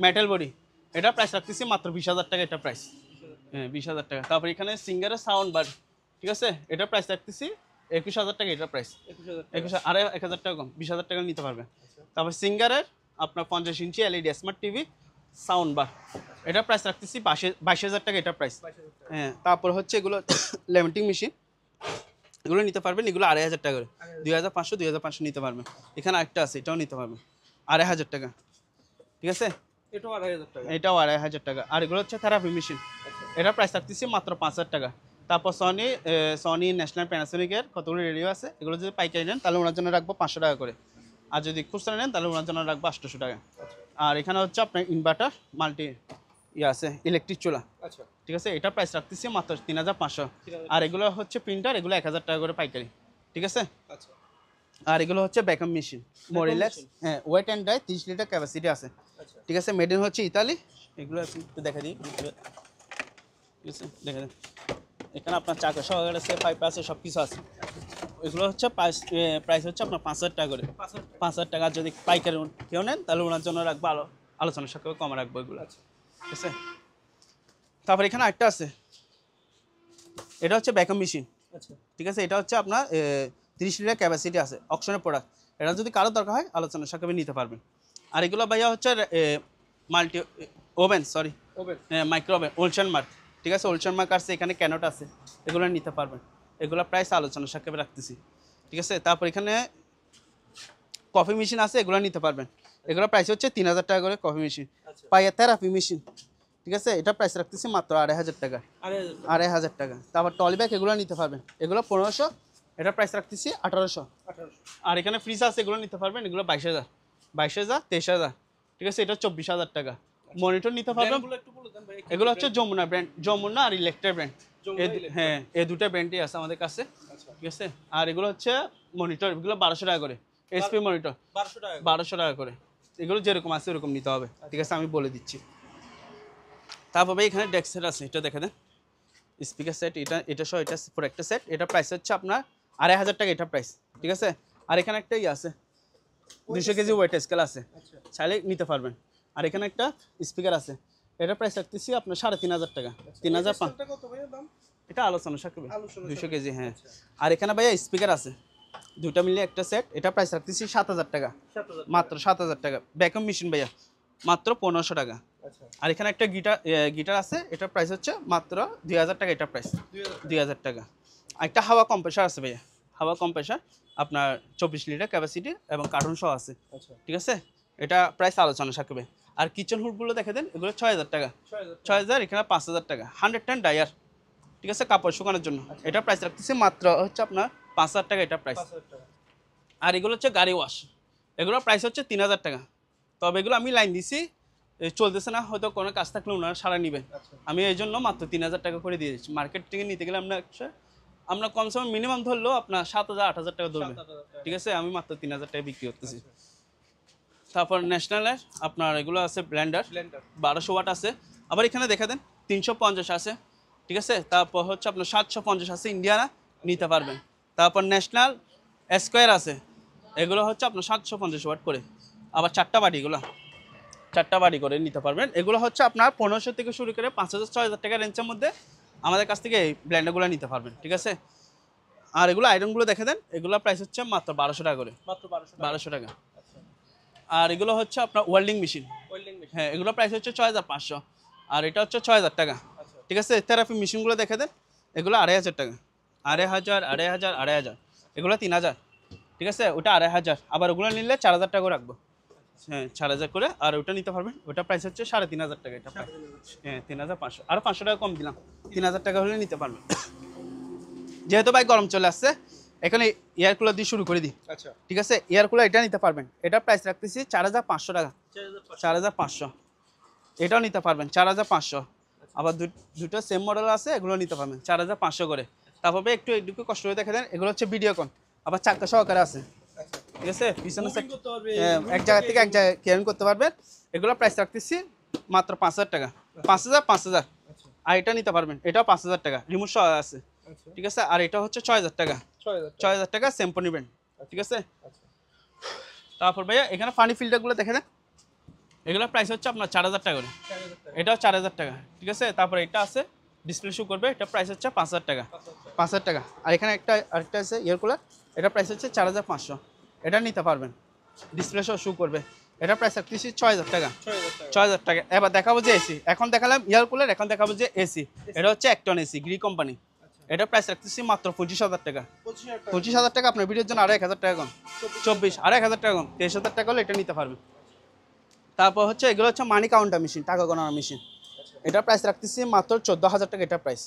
মেটাল বডি, এটা প্রাইস রাখতেছি মাত্র 20,000 টাকা এটা প্রাইস। হ্যাঁ, 20,000 টাকা। তারপর এখানে সিঙ্গারের সাউন্ড বার, ঠিক আছে, এটা প্রাইস রাখতেছি 21,000 টাকা এটা প্রাইস। 21,000, আরে 1,000 টাকা কম, 20,000 টাকা নিতে পারবেন। তারপর সিঙ্গারের আপনার 50 inch LED smart TV sound bar, এটা প্রাইস রাখতেছি 22,000 টাকা এটা প্রাইস। হ্যাঁ, তারপর হচ্ছে এগুলো লেমিটিং মেশিন, এগুলো নিতে পারবেন। এগুলো 2,500 টাকা করে, 2,500 নিতে পারবেন। এখানে আরেকটা আছে, এটাও নিতে পারবেন 2,500 টাকা, ঠিক আছে। এটাও 2,500 টাকা, এটাও 2,500 টাকা। আর এগুলো হচ্ছে থেরাপি মেশিন, এটা প্রাইস রাখতেছি মাত্র 5,000 টাকা। তারপর সনি ন্যাশনাল প্যানাসোনিকের কতগুলো রেডিও আছে, এগুলো যদি পাইকারি নেন তাহলে ওনার জন্য রাখবো 500 টাকা করে। আর যদি খুচরা নেন তাহলে ওনার জন্য রাখবো 800 টাকা। আর এখানে হচ্ছে আপনার ইনভার্টার মাল্টি আছে, ইলেকট্রিক চুলা, ঠিক আছে। এটা প্রাইস রাখতেছি মাত্র 3,500। আর এগুলো হচ্ছে প্রিন্টার, এগুলো 1,000 টাকা করে পাইকারি, ঠিক আছে। আর এগুলো হচ্ছে ব্যাকআপ মেশিন, মোরিলেক্স, হ্যাঁ, wet and dry, 30 litre capacity আছে, ঠিক আছে। মেড ইন হচ্ছে ইতালি। এগুলো একটু দেখা দিই, ঠিক আছে, দেখা দিন। এখানে আপনার চাকা সহকারে আছে, পাইপ আছে, সব কিছু আছে। এগুলো হচ্ছে প্রাইস হচ্ছে আপনার 5,000 টাকা করে, 5,000 টাকা। যদি পাইকারি কেউ নেন তাহলে ওনার জন্য রাখবো আলোচনার সাথে কমে রাখবো এগুলো, ঠিক আছে। তারপর এখানে একটা আছে, এটা হচ্ছে ব্যাকআপ মেশিন, ঠিক আছে। এটা হচ্ছে আপনার 30 লিটার ক্যাপাসিটি আছে, অকশনের প্রোডাক্ট। এটা যদি কারো দরকার হয় আলোচনার সাথে নিতে পারবেন। আর এগুলো ভাইয়া হচ্ছে multi oven, sorry micro oven, ওলশন মার্ক, ঠিক আছে। ওলশন মার্ক আছে, এখানে ক্যানোট আছে, এগুলো নিতে পারবেন। এগুলো প্রাইস আলোচনার সাথে রাখতেছি, ঠিক আছে। তারপর এখানে কফি মেশিন আছে, এগুলো নিতে পারবেন। এগুলো প্রাইস হচ্ছে 3,000 টাকা করে কফি মেশিন। পাইয়া থেরাপি মেশিন, ঠিক আছে, এটা প্রাইস রাখতেছি মাত্র 2,500 টাকা, 2,500 টাকা। তারপর টলি ব্যাগ, এগুলো নিতে পারবেন। এগুলো 1,500, এটা প্রাইস রাখতেছি 1,800। আর এখানে ফ্রিজ আছে, এগুলো নিতে পারবেন। এগুলো 22,000, 23,000, ঠিক আছে। এটা 24,000 টাকা। মনিটর নিতে পারবেন। এগুলো হচ্ছে যমুনা ব্র্যান্ড, যমুনা আর ইলেকট্রা ব্র্যান্ড, হ্যাঁ, এই দুটো ব্র্যান্ডই আছে আমাদের কাছে, ঠিক আছে। আর এগুলো হচ্ছে মনিটর, এগুলো 1,200 টাকা করে, এসপি মনিটর 1,200 টাকা করে। এগুলো যেরকম আছে ওরকম নিতে হবে, ঠিক আছে, আমি বলে দিচ্ছি। তারপর ভাই এখানে ডেস্ক সেট আছে, এটা দেখে দেন, স্পিকার সেট, এটা সহ এটা পুরো একটা সেট। এটা প্রাইস হচ্ছে আপনার 2,500 টাকা এটা প্রাইস, ঠিক আছে। আর এখানে একটা আছে 200 কেজি ওয়েট স্কেল আছে, চাইলে নিতে পারবেন। আর এখানে একটা স্পিকার আছে, এটা প্রাইস রাখতেছি আপনার 3,500 টাকা, 3,500। এটা আলোচনা সাকবে 200 কেজি, হ্যাঁ। আর এখানে ভাইয়া স্পিকার আছে, দুইটা মিলে একটা সেট। এটা প্রাইস রাখতেছি 7,000 টাকা, মাত্র 7,000 টাকা। ব্যাকআপ মেশিন ভাইয়া মাত্র 1,500 টাকা। আর এখানে একটা গিটার আছে, এটার প্রাইস হচ্ছে মাত্র 2,000 টাকা, এটা প্রাইস 2,000 টাকা। একটা হাওয়া কম্প্রেসার আছে ভাইয়া, হাওয়া কম্প্রেসার, আপনার 24 লিটার ক্যাপাসিটি এবং কার্টুন সহ আছে, আচ্ছা ঠিক আছে। এটা প্রাইস আলোচনা সাকবে। আর কিচেন হুডগুলো দেখে দেন, এগুলো 6000 টাকা, 6000, এখানে 5000 টাকা, 110 ডায়ার, ঠিক আছে, কাপড় শুকানোর জন্য। এটা প্রাইস রাখতেছি মাত্র হচ্ছে আপনার 5000 টাকা, এটা প্রাইস। 5000 টাকা। আর এগুলো হচ্ছে গাড়ি ওয়াশ, এগুলোর প্রাইস হচ্ছে 3000 টাকা। তবে এগুলো আমি লাইন দিছি, চলতেছে না, হয়তো কোনো কাজ থাকলে ওনারা সারা নেবেন। আচ্ছা আমি এই জন্য মাত্র 3000 টাকা করে দিয়ে দিচ্ছি। মার্কেট থেকে নিতে গেলে আমরা কম সময় মিনিমাম ধরলেও আপনার 7000 8000 টাকা ধরবে, 7000 টাকা। ঠিক আছে। আমি মাত্র 3000 টাকা বিক্রি করতেছি। তারপর ন্যাশনালের আপনার এগুলো আছে ব্লেন্ডার, ব্লেন্ডার 1200 ওয়াট আছে। আবার এখানে দেখা দেন 350 আছে, ঠিক আছে। তারপর হচ্ছে আপনার 750 আছে, ইন্ডিয়ানা নিতে পারবেন। তারপর ন্যাশনাল স্কোয়ার আছে, এগুলো হচ্ছে আপনার 750 ওয়াট করে। আবার 4টা বাটি, এগুলো 4টা বাটি করে নিতে পারবেন। এগুলো হচ্ছে আপনার 1500 থেকে শুরু করে 5000 6000 টাকা রেঞ্জের মধ্যে আমাদের কাছ থেকে এই ব্লেন্ডারগুলো নিতে পারবেন, ঠিক আছে। আর এগুলো আয়রনগুলো দেখে দেন, এগুলো প্রাইস হচ্ছে মাত্র 1200 টাকা করে, মাত্র 1200 টাকা। 1200 টাকা। আচ্ছা আর এগুলো হচ্ছে আপনার ওয়েল্ডিং মেশিন, ওয়েল্ডিং মেশিন। হ্যাঁ, এগুলো প্রাইস হচ্ছে 6500, আর এটা হচ্ছে 6000 টাকা, আচ্ছা ঠিক আছে। থেরাপি মেশিনগুলো দেখে দেন, এগুলো 2500 টাকা, 2500, 2500, 2500, এগুলো 3000, ঠিক আছে। ওটা 2500, আবার ওগুলো নিলে 4000 টাকা করে রাখবো, হ্যাঁ 4000 করে। আর ওটা নিতে পারবেন, ওটা প্রাইস হচ্ছে 3500 টাকা, এটা প্রাইস, হ্যাঁ 3500, আরও 500 টাকা কম দিলাম, 3000 টাকা হলে নিতে পারবেন। যেহেতু ভাই গরম চলে আসছে, এখানে এয়ার কুলার দিয়ে শুরু করে দিই, আচ্ছা ঠিক আছে। এয়ার কুলার এটা নিতে পারবেন, এটা প্রাইস রাখতেছি 4500 টাকা, 4500 4500, এটাও নিতে পারবেন 4500। আবার দুটো সেম মডেল আছে, এগুলো নিতে পারবেন 4500 করে। তারপর ভাই একটু কষ্ট করে দেখে দেন, এগুলো হচ্ছে ভিডিওকন, আবার চাকা সহকারে আছে, আচ্ছা ঠিক আছে। পিছনে Moving করতে পারবে, এক জায়গা থেকে এক জায়গায় ক্যারি করতে পারবেন। এগুলো প্রাইস রাখতেছি মাত্র 5000 টাকা, 5000, 5000। আচ্ছা আর এটা নিতে পারবেন, এটাও 5000 টাকা, রিমোট সহ আছে, আচ্ছা ঠিক আছে। আর এটা হচ্ছে 6000 টাকা, 6000 টাকা। 6000 টাকা স্যাম্পল নেবেন, ঠিক আছে। আচ্ছা তারপর ভাইয়া এখানে পানি ফিল্টারগুলো দেখে দেন, এগুলোর প্রাইস হচ্ছে আপনার 4000 টাকা করে, 4000 টাকা। এটাও 4000 টাকা, ঠিক আছে। তারপর এটা আছে ডিসপ্লে শো করবে, এটা প্রাইস হচ্ছে 5000 টাকা, 5000 টাকা। আর এখানে আরেকটা আছে ইয়ার কুলার, এটা প্রাইস হচ্ছে 4500, এটা নিতে পারবেন, ডিসপ্লে শো করবে, এটা প্রাইস রাখতেছি 6000 টাকা, 6000 টাকা। 6000 টাকা। এবার দেখাবো যে এসি, এখন দেখালাম ইয়ার কুলার, এখন দেখাবো যে এসি। এটা হচ্ছে একটন এসি, গ্রি কোম্পানি, এটা প্রাইস রাখতেছি মাত্র 25000 টাকা, 25000 টাকা। 25000 টাকা। আপনার ভিডিওর জন্য আরো 1000 টাকা কম, 24, আরো 1000 টাকা কম, 23000 টাকা হলে এটা নিতে পারবেন। তারপর হচ্ছে এগুলো হচ্ছে মানি কাউন্টার মেশিন, টাকা গণনা মেশিন, এটা প্রাইস রাখতেছি মাত্র 14000 টাকা, এটা প্রাইস।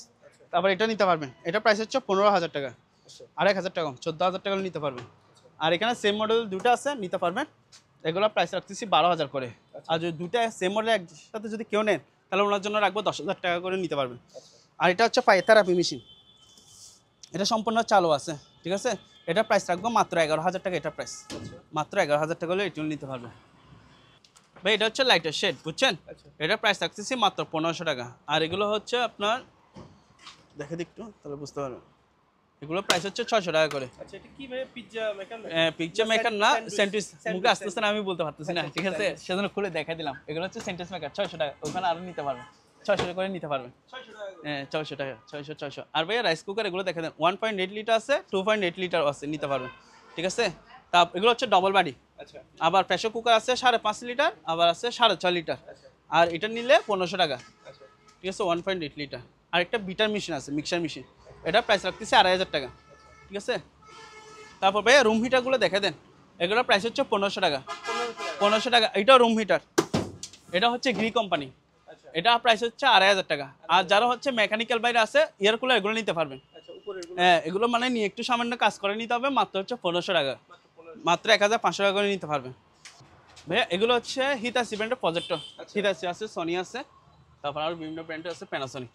তারপর এটা নিতে পারবেন, এটা প্রাইস হচ্ছে 15000 টাকা, আর 1000 টাকা কম, 14000 টাকা নিতে পারবেন। আর এখানে সেম মডেল দুটো আছে, নিতে পারবেন। এগুলো প্রাইস রাখতেছি 12000 করে। আর যদি দুটো সেম মডেল একসাথে যদি কেউ নেন, তাহলে ওনার জন্য রাখবো 10000 টাকা করে নিতে পারবেন। আর এটা হচ্ছে থেরাপি মেশিন, এটা সম্পূর্ণ চালু আছে, ঠিক আছে। এটা প্রাইস রাখবো মাত্র 11000 টাকা, এটা প্রাইস মাত্র 11000 টাকা হলে এটিও নিতে পারবে। ভাই এটা হচ্ছে লাইটার শেড, বুঝছেন, এটা প্রাইস রাখতেছি মাত্র 1500 টাকা। আর এগুলো হচ্ছে আপনার দেখে দিই একটু, তাহলে বুঝতে পারবেন, এগুলো প্রাইস হচ্ছে 600 টাকা করে। আচ্ছা এটা কি ভাই, পিজ্জা মেকার? পিকচার মেকার না, স্যান্ডউইচ, মুখে আসতেছে না, আমি বলতে পারতেছি না, ঠিক আছে, সেজন্য খুলে দেখাই দিলাম। এগুলো হচ্ছে স্যান্ডউইচ মেকার, 600 টাকা, ওখানে আরও নিতে পারবেন, 600 করে নিতে পারবেন, 600 টাকা। হ্যাঁ 600 টাকা, 600। আর ভাইয়া রাইস কুকার এগুলো দেখে দেন, 1.8 লিটার আছে, 2.8 লিটার আছে, নিতে পারবেন, ঠিক আছে। তা এগুলো হচ্ছে ডবল বাডি। আচ্ছা আবার প্রেসার কুকার আছে 5.5 লিটার, আবার আছে 6.5 লিটার। আর এটা নিলে 1500 টাকা, আচ্ছা ঠিক আছে, 1.8 লিটার। আর একটা বিটার মেশিন আছে, মিক্সার মেশিন, এটা প্রাইস রাখতেছে 2500 টাকা, ঠিক আছে। তারপর ভাইয়া রুম হিটারগুলো দেখে দেন, এগুলোর প্রাইস হচ্ছে 1500 টাকা, 1500 টাকা। এটাও রুম হিটার, এটা হচ্ছে গ্রি কোম্পানি, আচ্ছা এটা প্রাইস হচ্ছে 2500 টাকা। আর যারা হচ্ছে মেকানিক্যাল বাইরে আছে, এয়ার কুলার, এগুলো নিতে পারবেন। আচ্ছা উপরের গুলো হ্যাঁ, এগুলো মানে নিয়ে একটু সামান্য কাজ করে নিতে হবে, মাত্র হচ্ছে 1500 টাকা, মাত্র 1500 টাকা করে নিতে পারবেন। ভাইয়া এগুলো হচ্ছে হিতাচি ব্র্যান্ডের প্রজেক্টর, হিতাচি আছে, সনি আছে, তারপর আরও বিভিন্ন ব্র্যান্ডের আছে, প্যানাসোনিক।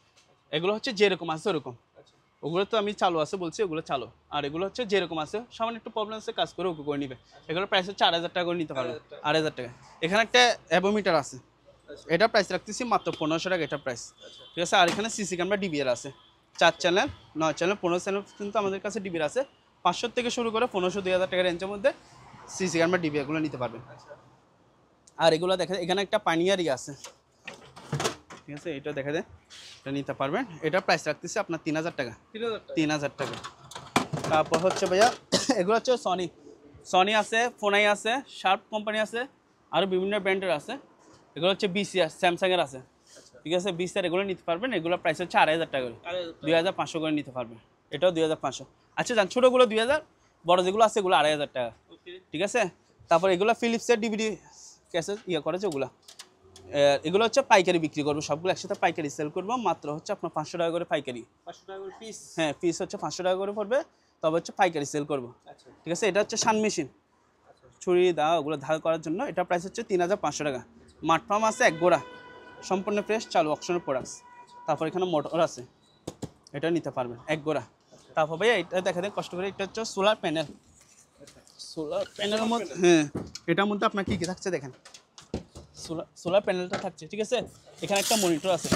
এগুলো হচ্ছে যেরকম আছে ওরকম, আচ্ছা ওগুলো তো আমি চালু আছে বলছি, ওগুলো চালু। আর এগুলো হচ্ছে যেরকম আছে, সামান্য একটু প্রবলেম আছে, কাজ করে ওকে করে নিবে। এগুলো প্রাইস হচ্ছে 8000 টাকা করে নিতে পারবে, 8000 টাকা। এখানে একটা অ্যাবোমিটার আছে, এটা প্রাইস রাখতেছি মাত্র 1500 টাকা, এটা প্রাইস, ঠিক আছে। আর এখানে সিসি ক্যামেরা ডিবিআর আছে, 4 চ্যানেল, 9 চ্যানেল, 15 চ্যানেল কিন্তু আমাদের কাছে ডিবিআর আছে। 500 থেকে শুরু করে 1500 2000 টাকা রেঞ্জের মধ্যে সিসি ক্যামেরা ডিবিআরগুলো নিতে পারবেন। আর এগুলো দেখে, এখানে একটা পানিয়ারি আছে, ঠিক আছে, এটা দেখে দেন, এটা নিতে পারবেন। এটা প্রাইস রাখতেছি আপনার 3000 টাকা, 3000 টাকা। 3000 টাকা। তারপর হচ্ছে ভাইয়া এগুলো হচ্ছে সনি আছে, ফোনাই আছে, শার্প কোম্পানি আছে, আরও বিভিন্ন ব্র্যান্ডের আছে। এগুলো হচ্ছে বিসিআর, স্যামসাংয়ের আছে, ঠিক আছে, বিসিআর, এগুলো নিতে পারবেন। এগুলো প্রাইস হচ্ছে 2500 টাকা করে, 2500 করে নিতে পারবেন। এটাও 2500। আচ্ছা জান, ছোটোগুলো 2000, বড় যেগুলো আছে এগুলো 2500 টাকা। ওকে। ঠিক আছে, তারপর এগুলো ফিলিপসের ডিভিডি ক্যাসেট করেছে ওগুলো। এগুলো হচ্ছে পাইকারি বিক্রি করবো, সবগুলো একসাথে পাইকারি সেল করবো, মাত্র হচ্ছে আপনার 500 টাকা করে পাইকারি। 500 টাকা করে পিস। হ্যাঁ, পিস হচ্ছে 500 টাকা করে পড়বে, তবে হচ্ছে পাইকারি সেল করবো। আচ্ছা ঠিক আছে, এটা হচ্ছে শান মেশিন, আচ্ছা ছুরি দা ওগুলো ধার করার জন্য। এটা প্রাইস হচ্ছে 3500 টাকা। মাঠ ফার্ম আছে এক গোড়া, সম্পূর্ণ ফ্রেশ চালু অকশনের প্রোডাক্টস। তারপর এখানে মোটর আছে, এটা নিতে পারবেন এক গোড়া। তারপর ভাইয়া এটা দেখা দেন কষ্ট করে, এটা হচ্ছে সোলার প্যানেল। সোলার প্যানেলের মধ্যে হ্যাঁ, এটার মধ্যে আপনার কী কী থাকছে দেখেন। সোলার প্যানেলটা থাকছে, ঠিক আছে। এখানে একটা মনিটর আছে,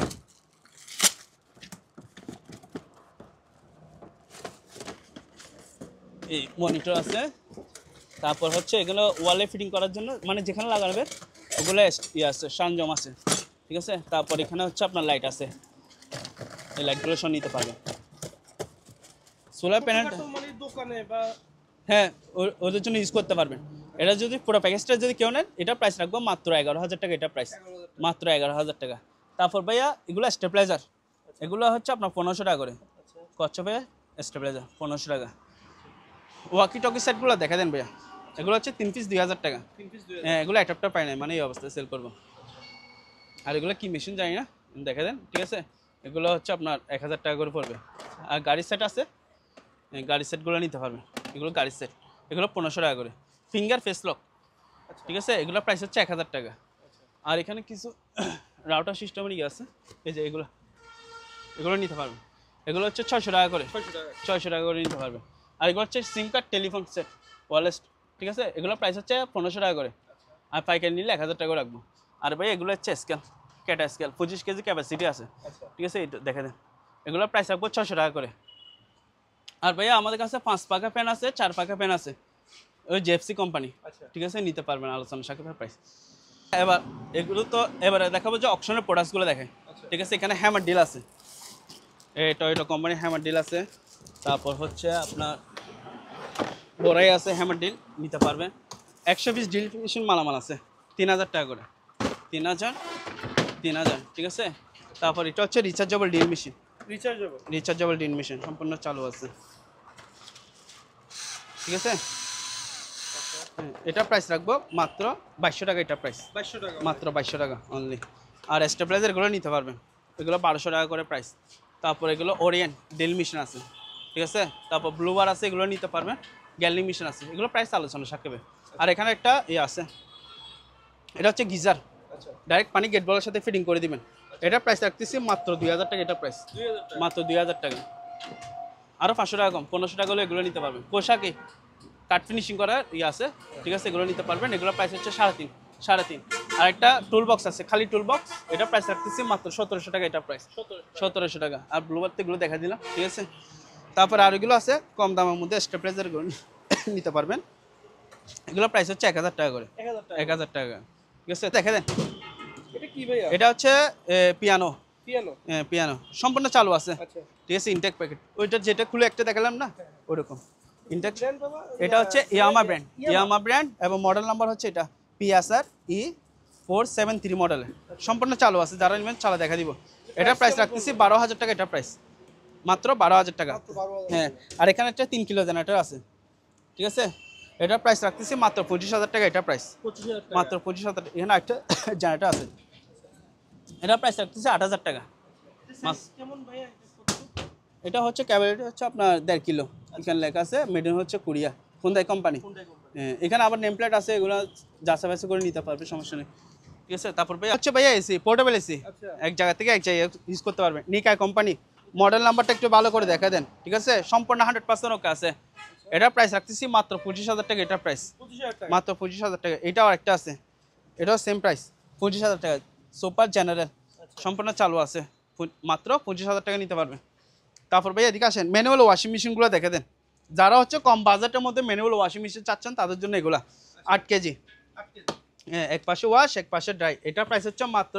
এই মনিটর আছে। তারপর হচ্ছে এগুলো ওয়ালে ফিটিং করার জন্য, মানে যেখানে লাগাবে ওগুলো আছে, সরঞ্জাম আছে। ঠিক আছে, তারপর এখানে হচ্ছে আপনার লাইট আছে, এই লাইটগুলো সব নিতে পারবেন। সোলার প্যানেলটা ছোটখাটো মানে দোকানে বা হ্যাঁ ওদের জন্য ইউজ করতে পারবেন। এটা যদি পুরো প্যাকেজটা যদি কেউ নেন, এটা প্রাইস রাখবো মাত্র 11,000 টাকা। এটা প্রাইস 11,000 মাত্র 11,000 টাকা। তারপর ভাইয়া এগুলো স্টেবিলাইজার, এগুলো হচ্ছে আপনার 1500 টাকা করে। আচ্ছা কচ্ছ ভাইয়া স্টেবিলাইজার 1500 টাকা। ওয়াকি টকি সেটগুলো দেখা দেন ভাইয়া, এগুলো হচ্ছে 3 পিস 2000 টাকা। 3 পিস 2000। হ্যাঁ, এগুলো একটা পাই না, মানে এই অবস্থায় সেল করবো। আর এগুলো কি মেশিন জানি না, দেখা দেন। ঠিক আছে, এগুলো হচ্ছে আপনার 1000 টাকা করে পড়বে। আর গাড়ির সেট আছে, এই গাড়ির সেটগুলো নিতে পারবেন। এগুলো গাড়ির সেট, এগুলো 1500 টাকা করে। ফিঙ্গার ফেস লক, ঠিক আছে, এগুলো প্রাইস হচ্ছে 1000 টাকা। আর এখানে কিছু রাউটার সিস্টেমের আছে, এই যে এগুলো, এগুলো নিতে পারবেন। এগুলো হচ্ছে 600 টাকা করে, 600 টাকা। 600 টাকা করে নিতে পারবেন। আর এগুলো হচ্ছে সিম কার্ড টেলিফোন সেট ওয়ারলেস, ঠিক আছে, এগুলো প্রাইস হচ্ছে 1500 টাকা করে। আর পাইকারি নিলে 1000 টাকা রাখবো। আর ভাই এগুলো হচ্ছে স্কেল, ক্যাটা স্কেল, 25 কেজি ক্যাপাসিটি আছে। আচ্ছা ঠিক আছে, এটা দেখে দেন। এগুলো প্রাইস রাখবো 600 টাকা করে। আর ভাইয়া আমাদের কাছে 5 পাকা পেন আছে, 4 পাকা পেন আছে, ওই জেএফসি কোম্পানি। আচ্ছা ঠিক আছে, নিতে পারবেন আলোচনা সাপেক্ষে প্রাইস। এবার এগুলো তো এবারে দেখাবো যে অকশনের প্রোডাক্টসগুলো দেখে। আচ্ছা ঠিক আছে, এখানে হ্যামার ডিল আছে, এই টয়োটা কোম্পানির হ্যামার ডিল আছে। তারপর হচ্ছে আপনার বড়াই আছে, হ্যামার ডিল নিতে পারবেন। 100 পিস ড্রিল মেশিন মালামাল আছে, 3000 টাকা করে। 3000। ঠিক আছে, তারপর এটা হচ্ছে rechargeable drill machine, rechargeable. Rechargeable drill machine সম্পূর্ণ চালু আছে। ঠিক আছে, হ্যাঁ, এটা প্রাইস রাখবো মাত্র 2200 টাকা। এটা প্রাইস 2200 টাকা মাত্র 2200 টাকা অনলি। আর স্টেবিলাইজার এগুলো নিতে পারবেন, এগুলো 1200 টাকা করে প্রাইস। তারপর এগুলো ওরিয়েন্ট ড্রিল মেশিন আছে, ঠিক আছে। তারপর ব্লুবার আছে, এগুলো নিতে পারবেন। গ্যালিং মেশিন আছে, এগুলো প্রাইস আলোচনা সাপেক্ষে। আর এখানে একটা আছে, এটা হচ্ছে গিজার, আচ্ছা ডাইরেক্ট পানি গেট বলের সাথে ফিটিং করে দিবেন। এটা প্রাইস রাখতেছি মাত্র 2000 টাকা। এটা প্রাইস 2000 টাকা। মাত্র 2000 টাকা। আরও 500 টাকা কম, 1500 টাকা হলে এগুলো নিতে পারবেন। পোশাকে কাট ফিনিশিং করার আছে, ঠিক আছে, এগুলো নিতে পারবেন। এগুলো প্রাইস হচ্ছে 3.5। আর একটা টুল বক্স আছে, খালি টুল বক্স, এটা প্রাইস রাখতেছি মাত্র 1700 টাকা। এটা প্রাইস 1700 টাকা। আর ব্লুবার তো এগুলো দেখা দিলাম, ঠিক আছে। তারপর আর এগুলো আছে কম দামের মধ্যে, স্টেবিলাইজারগুলো নিতে পারবেন। এগুলো প্রাইস হচ্ছে 1000 টাকা করে, 1000 টাকা। 1000 টাকা। ঠিক আছে, দেখে দেন। এটা কি ভাইয়া? এটা হচ্ছে পিয়ানো, পিয়ানো। পিয়ানো সম্পূর্ণ চালু আছে। আচ্ছা ঠিক আছে, ইনটেক প্যাকেট, ওইটা যেটা খুলে একটা দেখালাম না, ওরকম ইনটেক। ব্র্যান্ড বাবা? এটা হচ্ছে ইয়ামা ব্র্যান্ড, ইয়ামা ব্র্যান্ড, এবং মডেল নাম্বার হচ্ছে এটা PSR E473 মডেলের, সম্পূর্ণ চালু আছে। যারা নেবেন চালা দেখা দিব। এটা প্রাইস রাখতেছি 12,000 টাকা। এটা প্রাইস মাত্র 12,000 টাকা। মাত্র 12,000 হ্যাঁ, আর এখানে একটা 3 কিলো জেনারেটর আছে, ঠিক আছে, এটা প্রাইস রাখতেছি মাত্র 25,000 টাকা। এটা প্রাইস 25,000 টাকা। মাত্র 25,000 টাকা। এখানে একটা জেনারেটর আছে, এটা প্রাইস রাখতেছি 8,000 টাকা। সাইজ কেমন ভাইয়া এটা কত? এটা হচ্ছে ক্যাবিনেট হচ্ছে আপনার 1.5 কিলো। এখানে লেখা আছে মেড ইন হচ্ছে Korea, Hyundai company. Hyundai company। হ্যাঁ, এখানে আবার নেম প্লেট আছে, এগুলো যাচাই করে নিতে পারবে, সমস্যা নেই। ঠিক আছে, তারপর ভাই হচ্ছে ভাইয়া এসি, পোর্টেবল এসি, আচ্ছা এক জায়গা থেকে এক জায়গায় ইউজ করতে পারবে। নিকাই কোম্পানি, মডেল নাম্বারটা একটু ভালো করে দেখা দেন। ঠিক আছে, সম্পূর্ণ 100% ওকে আছে। এটার প্রাইস রাখতেছি মাত্র 25,000 টাকা। এটা প্রাইস 25,000 টাকা। মাত্র 25,000 টাকা। এটাও একটা আছে, এটাও সেম প্রাইস 25,000 টাকা। সুপার জেনারেল সম্পূর্ণ চালু আছে, মাত্র 25,000 টাকা নিতে পারবে। তারপর ভাই এদিকে আসেন, ম্যানুয়াল ওয়াশিং মেশিনগুলো দেখে দেন। যারা হচ্ছে কম বাজেটের মধ্যে ম্যানুয়াল ওয়াশিং মেশিন চাচ্ছেন, তাদের জন্য এগুলা 8 কেজি। 8 কেজি। হ্যাঁ, এক পাশে ওয়াশ, এক পাশে ড্রাই। এটা প্রাইস হচ্ছে মাত্র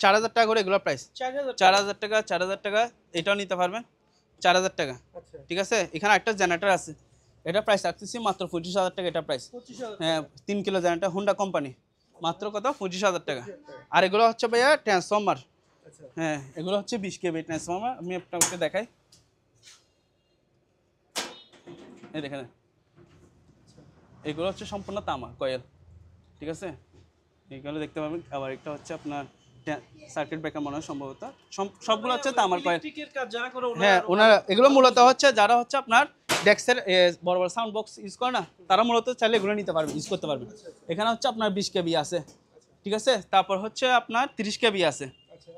4,000 টাকা করে। এগুলো প্রাইস 4000 টাকা। 4,000 টাকা, 4,000 টাকা। এটাও নিতে পারবেন 4,000 টাকা। আচ্ছা ঠিক আছে, এখানে একটা জেনারেটর আছে, এটা প্রাইস রাখতেছি মাত্র 25,000 টাকা। এটা প্রাইস 25,000 হ্যাঁ, 3 কিলো জেনারেটর, হুন্ডা কোম্পানি, মাত্র কত 25,000 টাকা। আর এগুলো হচ্ছে ভাইয়া ট্রান্সফর্মার। আচ্ছা হ্যাঁ, এগুলো হচ্ছে 20 কেবি ট্রান্সফর্মার। আমি আপনাকে দেখাই, এই দেখেন এগুলো হচ্ছে সম্পূর্ণ তামা কয়েল, ঠিক আছে, এইগুলো দেখতে পাবেন। আবার একটা হচ্ছে আপনার সার্কিট ব্রেকার মনে হয় সম্ভবত, সবগুলো হচ্ছে তামার কয়েল। ইলেকট্রিকের কাজ যারা করে হ্যাঁ ওনারা এগুলো মূলত হচ্ছে যারা হচ্ছে আপনার ডেক্সের বড় বড় সাউন্ড বক্স ইউজ করে না, তারা মূলত চাইলে এগুলো নিতে পারবে, ইউজ করতে পারবে। এখানে হচ্ছে আপনার 20 কেবি আছে, ঠিক আছে, তারপর হচ্ছে আপনার 30 কেবি আছে, আচ্ছা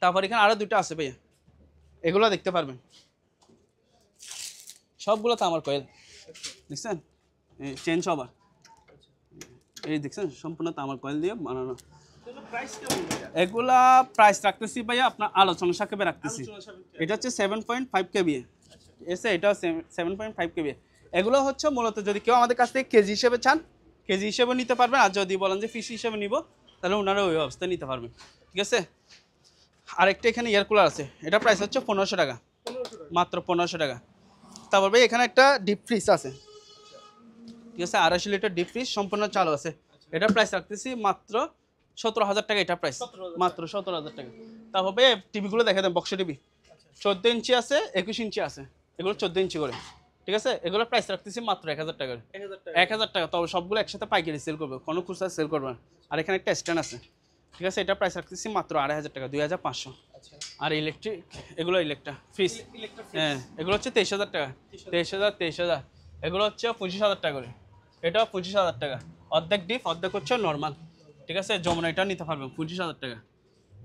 তারপর এখানে আরো দুটো আছে ভাইয়া, এগুলো দেখতে পারবেন। সবগুলো তো আমার কয়েল দেখছেন, চেঞ্জ হবার এই দেখছেন সম্পূর্ণ তামার কয়েল দিয়ে বানানো। প্রাইস কেমন এটা? এগুলা প্রাইস রাখতেছি ভাইয়া আপনার আলোচনা সাপেক্ষে রাখতেছি। এটা হচ্ছে 7.5 কেবি এসে, এটা 7.5 কেবি। এগুলো হচ্ছে মূলত যদি কেউ আমাদের কাছ থেকে কেজি হিসেবে চান, কেজি হিসেবে নিতে পারবেন, আর যদি বলেন যে পিস হিসেবে নিব তাহলে ওনারা ওই অবস্থায় নিতে পারবেন, ঠিক আছে। আরেকটা এখানে এয়ার কুলার আছে, এটা প্রাইস হচ্ছে 1500 টাকা, 1500 টাকা। মাত্র 1500 টাকা। তারপর ভাই এখানে একটা ডিপ ফ্রিজ আছে, ঠিক আছে, 250 লিটার ডিপ ফ্রিজ সম্পূর্ণ চালু আছে। এটা প্রাইস রাখতেছি মাত্র 17,000 টাকা, এটা প্রাইস 17,000 মাত্র 17,000 টাকা। তারপর ভাই টিভিগুলো দেখে দেন, বক্স টিভি 14 ইঞ্চি আছে, 21 ইঞ্চি আছে, এগুলো 14 ইঞ্চি করে, ঠিক আছে। এগুলো প্রাইস রাখতেছি মাত্র 1000 টাকা, 1000 টাকা। 1000 টাকা। তবে সবগুলো একসাথে পাইকারি সেল করবে, কোনো খুচরা সেল করবে না। আর এখানে একটা স্ট্যান্ড আছে, ঠিক আছে, এটা প্রাইস রাখতেছি মাত্র 2500 টাকা, 2500। আচ্ছা আর ইলেকট্রিক এগুলো ইলেকট্রা ফ্রিজ, ইলেকট্রিক হ্যাঁ এগুলো হচ্ছে 23,000 টাকা, 23,000। এগুলো হচ্ছে 25,000 টাকা করে, এটাও 25,000 টাকা। অর্ধেক ডিপ অর্ধেক হচ্ছে নর্মাল, ঠিক আছে। যমুনা এটা নিতে পারবেন 25,000 টাকা,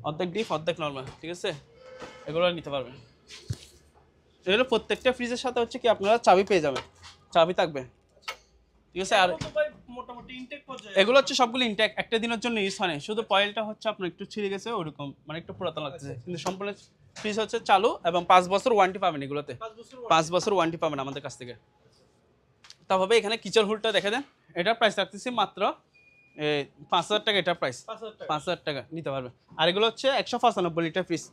অর্ধেক ডিপ অর্ধেক নর্মাল, ঠিক আছে, এগুলো নিতে পারবেন। এগুলো প্রত্যেকটা ফ্রিজের সাথে হচ্ছে কি আপনারা চাবি পেয়ে যাবেন, চাবি থাকবে, ঠিক আছে। আর তো ভাই মোটামুটি ইনটেক পর্যায়ে এগুলো হচ্ছে সবগুলো ইনটেক, একটা দিনের জন্য ইউজ হয় না, শুধু পয়েলটা হচ্ছে আপনার একটু ছিঁড়ে গেছে ওরকম, মানে একটু পুরাতন লাগছে, কিন্তু সম্পূর্ণ ফ্রিজ হচ্ছে চালু এবং 5 বছর ওয়ারেন্টি পাবেন এগুলোতে, 5 বছর 5 বছর ওয়ারেন্টি পাবেন আমাদের কাছ থেকে। তারপরে এখানে কিচেন হুডটা দেখে দেন, এটার প্রাইস রাখতেছি মাত্র 5,000 টাকা, এটার প্রাইস 5000 টাকা। 5,000 টাকা নিতে পারবে। আর এগুলো হচ্ছে 195 লিটার ফ্রিজ,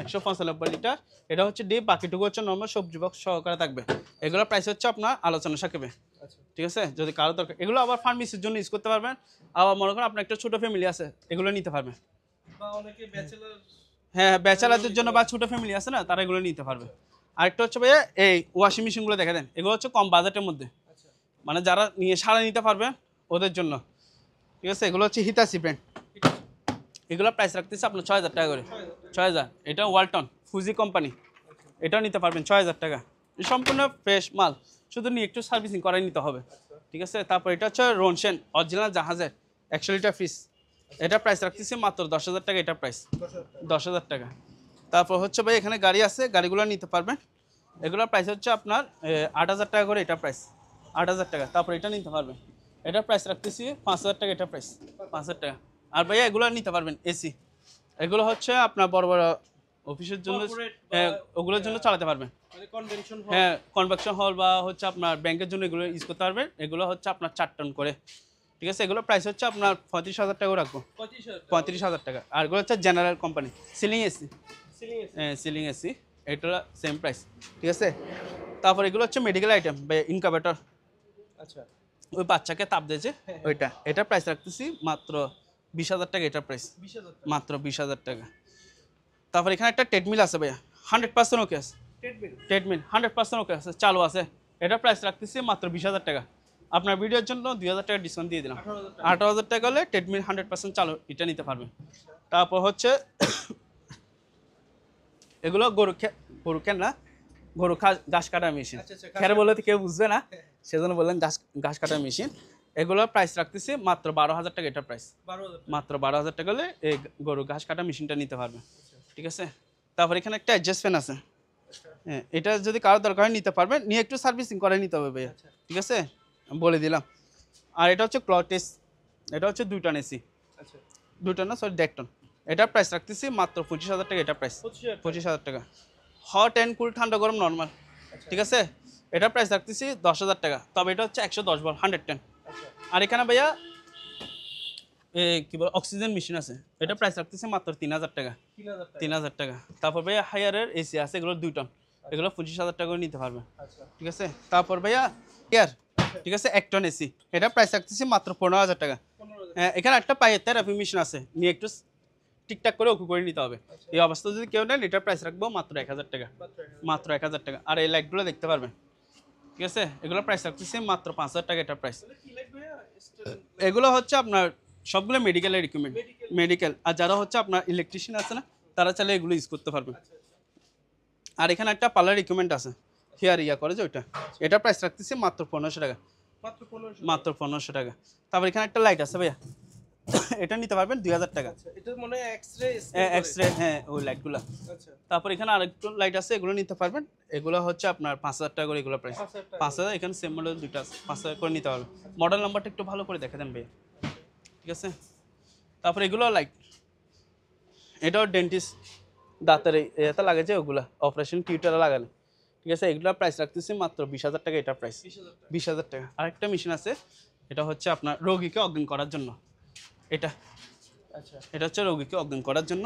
195 লিটার, এটা হচ্ছে ডিপ, বাকিটুকু হচ্ছে নর্মাল সবজি বক্স সহকারে থাকবে। এগুলোর প্রাইস হচ্ছে আপনার আলোচনা সাপেক্ষে, আচ্ছা ঠিক আছে, যদি কারো দরকার। এগুলো আবার ফার্মেসির জন্য ইউজ করতে পারবেন, আবার মনে করেন আপনার একটা ছোটো ফ্যামিলি আছে, এগুলো নিতে পারবেন। বা অনেকে ব্যাচেলর হ্যাঁ ব্যাচেলারদের জন্য বা ছোটো ফ্যামিলি আছে না, তারা এগুলো নিতে পারবে। আরেকটা হচ্ছে ভাইয়া এই ওয়াশিং মেশিনগুলো দেখে দেন, এগুলো হচ্ছে কম বাজেটের মধ্যে, আচ্ছা মানে যারা নিয়ে সারা নিতে পারবে ওদের জন্য, ঠিক আছে। এগুলো হচ্ছে হিতাসি ব্র্যান্ড, এগুলো প্রাইস রাখতেছে আপনার 6,000 টাকা করে, 6,000। এটা ওয়ালটন ফুজি কোম্পানি, এটাও নিতে পারবেন 6,000 টাকা। এই সম্পূর্ণ ফ্রেশ মাল, শুধু নিয়ে একটু সার্ভিসিং করাই নিতে হবে, ঠিক আছে। তারপর এটা হচ্ছে রনশেন অরিজিনাল জাহাজের 100 লিটার ফ্রিজ, এটা প্রাইস রাখতেছি মাত্র 10,000 টাকা, এটা প্রাইস 10,000 টাকা। তারপর হচ্ছে ভাই এখানে গাড়ি আছে, গাড়িগুলো নিতে পারবেন, এগুলোর প্রাইস হচ্ছে আপনার 8,000 টাকা করে, এটা প্রাইস 8,000 টাকা। তারপর এটা নিতে পারবেন, এটার প্রাইস রাখতেছি 5,000 টাকা, এটা প্রাইস 5,000 টাকা। আর ভাইয়া এগুলো নিতে পারবেন এসি, এগুলো হচ্ছে আপনার বড় বড় অফিসের জন্য, Corporate ওগুলোর জন্য চালাতে পারবেন, মানে কনভেনশন হ্যাঁ কনভেকশন হল বা হচ্ছে আপনার ব্যাংকের জন্য এগুলো ইউজ করতে পারবেন। এগুলো হচ্ছে আপনার 4 টন করে, ঠিক আছে। এগুলো প্রাইস হচ্ছে আপনার 35,000 টাকা রাখবো, 25000 টাকা 35,000 টাকা। আর এগুলো হচ্ছে general company ceiling AC, ceiling AC ceiling AC, এটা সেম প্রাইস, ঠিক আছে। তারপর এগুলো হচ্ছে মেডিকেল আইটেম বা ইনকাভেটর, আচ্ছা ওই বাচ্চাকে তাপ দিয়েছে ওইটা, এটার প্রাইস রাখতেছি মাত্র 20,000 টাকা, এটার প্রাইস 20000 টাকা মাত্র 20,000 টাকা। তারপর এখানে একটা ট্রেডমিল আছে ভাইয়া, 100% ওকে আছে, ট্রেডমিল ট্রেডমিল 100% ওকে আছে, চালু আছে, এটার প্রাইস রাখতেছি মাত্র 20,000 টাকা। আপনার ভিডিওর জন্য 2,000 টাকা ডিসকাউন্ট দিয়ে দিলাম, 18000 টাকা 18,000 টাকা হলে ট্রেডমিল 100% চালু, এটা নিতে পারবেন। তারপর হচ্ছে এগুলো গরু কেন না, গরু ঘাস কাটা মেশিন, আচ্ছা, আচ্ছা, খেরে বলে তো কেউ বুঝবে না, সেজন্য বললেন ঘাস কাটা মেশিন। এগুলোর প্রাইস রাখতেছি মাত্র 12,000 টাকা, এটা প্রাইস 12000 টাকা মাত্র 12,000 টাকা হলে এই গরু ঘাস কাটা মেশিনটা নিতে পারবে, ঠিক আছে। তারপর এখানে একটা অ্যাডজাস্ট ফ্যান আছে, হ্যাঁ এটা যদি কারো দরকার হয় নিতে পারবেন, নিয়ে একটু সার্ভিসিং করে নিতে হবে ভাইয়া, ঠিক আছে, আমি বলে দিলাম। আর এটা হচ্ছে ক্লটেস, এটা হচ্ছে 2 টন এসি, আচ্ছা 2 টন না সরি 1.5 টন, এটার প্রাইস রাখতেছি মাত্র 25,000 টাকা, এটা প্রাইস 25000 25,000 টাকা। হট অ্যান্ড কুল ঠান্ডা গরম নর্মাল, ঠিক আছে, এটার প্রাইস রাখতেছি 10,000 টাকা। তবে এটা হচ্ছে 110 ভোল্ট 110। আচ্ছা আর এখানে ভাইয়া কি বল অক্সিজেন মেশিন আছে, এটা প্রাইস রাখতেছে মাত্র 3,000 টাকা, 3000 টাকা 3,000 টাকা। তারপর ভাইয়া হায়ারের এসি আছে, এগুলো 2 টন, এগুলো 25,000 টাকা করে নিতে পারবে, আচ্ছা ঠিক আছে। তারপর ভাইয়া এয়ার, ঠিক আছে 1 টন এসি, এটা প্রাইস রাখতেছি মাত্র 15,000 টাকা। 15000 এখানে একটা পায়ের থেরাপি মেশিন আছে, নিয়ে একটু ঠিকঠাক করে ওকে করে নিতে হবে। এই অবস্থা যদি কেউ নেন এটার প্রাইস রাখবো মাত্র 1,000 টাকা, মাত্র 1,000 টাকা। আর এই লাইটগুলো দেখতে পারবেন, ঠিক আছে, এগুলো প্রাইস রাখতেছি মাত্র 5000 টাকা এটা প্রাইস। কি লাইট ভাইয়া? স্টুডেন্ট এগুলো হচ্ছে আপনার সবগুলো মেডিকেলের রিকোয়ারমেন্ট, মেডিকেল। আর যারা হচ্ছে আপনার ইলেকট্রিশিয়ান আছে না, তারা চাইলে এগুলো ইউজ করতে পারবে। আর এখানে একটা পার্লার রিকোয়ারমেন্ট আছে, হেয়ার করে যে ওইটা, এটা প্রাইস রাখতেছি মাত্র 1500 টাকা, মাত্র 1500। মাত্র 1500 টাকা। তারপর এখানে একটা লাইট আছে ভাইয়া, এটা নিতে পারবেন 2000 টাকা, আচ্ছা, এটা মনে হয় এক্স-রে এক্সরে, হ্যাঁ ওই লাইটগুলো। আচ্ছা, তারপর এখানে আরেকটু লাইট আছে, এগুলো নিতে পারবেন। এগুলো হচ্ছে আপনার 5000 টাকা করে এগুলো প্রাইস, 5000 টাকা। 5000। এখানে সেম মডেল দুটো আছে, 5000 করে নিতে পারবেন। মডেল নাম্বারটা একটু ভালো করে দেখে দেন ভাইয়া, ঠিক আছে। তারপর এগুলো লাইট, এটাও ডেন্টিস্ট দাঁতের এতে লাগে যে ওগুলা অপারেশন টিউটারে লাগালে, ঠিক আছে। এগুলোর প্রাইস রাখতেছি মাত্র 20000 টাকা এটা প্রাইস, 20000 টাকা। 20000 টাকা। আরেকটা মেশিন আছে, এটা হচ্ছে আপনার রোগীকে অজ্ঞান করার জন্য, এটা আচ্ছা, এটা হচ্ছে রোগীকে অজ্ঞান করার জন্য।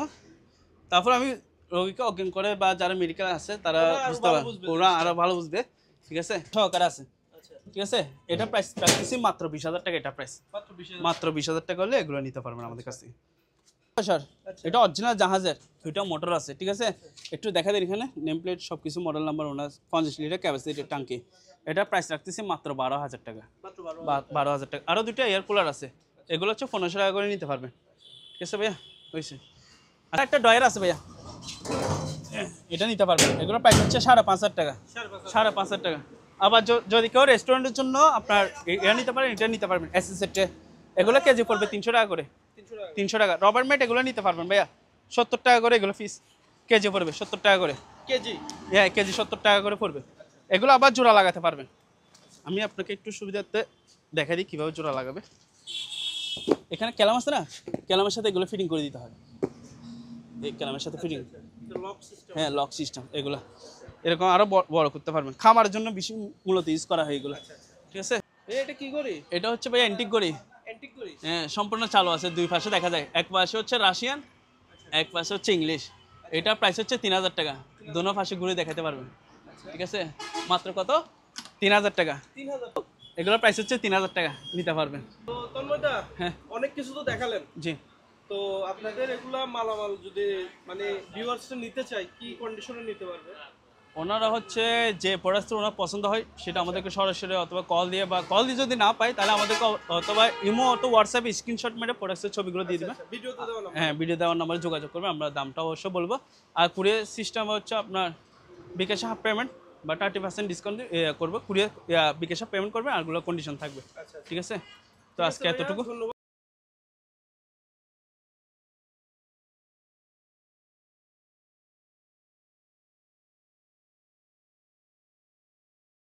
তারপর আমি রোগীকে অজ্ঞান করে বা যারা মেডিকেল আছে তারা ওরা আরো বুঝতে ভালো পারে, বুঝবে ওরা আরো ভালো বুঝবে, ঠিক আছে। সহকারে আছে, আচ্ছা, ঠিক আছে। এটা প্রাইস রাখতেছি মাত্র 20000 টাকা এটা প্রাইস, মাত্র 20000। মাত্র 20000 টাকা হলে এগুলো নিতে পারবেন আমাদের কাছ থেকে। স্যার আচ্ছা। এটা অরিজিনাল জাহাজের, দুইটা মোটর আছে, ঠিক আছে। একটু দেখা দেন এখানে নেম প্লেট সব কিছু, মডেল নাম্বার ওনার, 50 লিটার ক্যাপাসিটি ট্যাঙ্কি। এটা প্রাইস রাখতেছি মাত্র 12000 টাকা, মাত্র 12। 12000 টাকা। আরও দুইটা এয়ার কুলার আছে, এগুলো হচ্ছে 1500 টাকা করে নিতে পারবেন, ঠিক আছে ভাইয়া, হয়েছে। আর একটা ডয়ার আছে ভাইয়া, এটা নিতে পারবেন। এগুলো প্রাইস হচ্ছে 5500 টাকা, 5500 টাকা। আবার যদি কেউ রেস্টুরেন্টের জন্য আপনার এটা নিতে পারেন, এটা নিতে পারবেন এসি সেটে। এগুলো কেজি পড়বে 300 টাকা করে, 300 টাকা 300 টাকা। রবার মেট এগুলো নিতে পারবেন ভাইয়া, 70 টাকা করে এগুলো পিস, কেজি পড়বে 70 টাকা করে, কেজি। হ্যাঁ কেজি 70 টাকা করে পড়বে। এগুলো আবার জোড়া লাগাতে পারবেন। আমি আপনাকে একটু সুবিধার্থে দেখা দিই কীভাবে জোড়া লাগাবে। এখানে ক্যালাম আছে না, ক্যালামের সাথে এগুলো ফিটিং করে দিতে হয়, এই ক্যালামের সাথে ফিটিং, এটা লক সিস্টেম। হ্যাঁ লক সিস্টেম। এগুলো এরকম আরও বড় করতে পারবেন, খামারের জন্য বেশি মূলত ইউজ করা হয় এগুলো, ঠিক আছে। এটা কি করি? এটা হচ্ছে ভাই অ্যান্টিক করি, অ্যান্টিক করি। হ্যাঁ সম্পূর্ণ চালু আছে, দুই পাশে দেখা যায়, এক পাশে হচ্ছে রাশিয়ান, এক পাশে হচ্ছে ইংলিশ। এটা প্রাইস হচ্ছে 3000 টাকা, দোনো পাশে ঘুরে দেখাতে পারবেন, ঠিক আছে। মাত্র কত? 3000 টাকা। 3000। এগুলোর প্রাইস হচ্ছে 3000 টাকা, নিতে পারবেন। তো তন্ময়দা, হ্যাঁ অনেক কিছু তো দেখালেন। জি, তো আপনাদের এগুলা মালামাল যদি মানে ভিউয়ার্সরা নিতে চায়, কি কন্ডিশনে নিতে পারবে? ওনারা হচ্ছে যে প্রোডাক্টটা ওনার পছন্দ হয় সেটা আমাদেরকে সরাসরি অথবা কল দিয়ে, বা কল দিয়ে যদি না পাই তাহলে আমাদেরকে অথবা ইমো অথবা হোয়াটসঅ্যাপে স্ক্রিনশট মেরে প্রোডাক্টের ছবিগুলো দিয়ে দেবে। ভিডিওতে দেওয়া না? হ্যাঁ ভিডিও দেওয়ার নাম্বারে যোগাযোগ করবে, আমরা দামটা অবশ্য বলবো। আর কুরিয়ার সিস্টেম হচ্ছে আপনার বিকাশে হাফ পেমেন্ট বা 30% ডিসকাউন্ট করবো, কুরিয়ার বিকাশে পেমেন্ট করবে, আরগুলো কন্ডিশন থাকবে, আচ্ছা, ঠিক আছে। তো আজকে এতটুকু। ধন্যবাদ।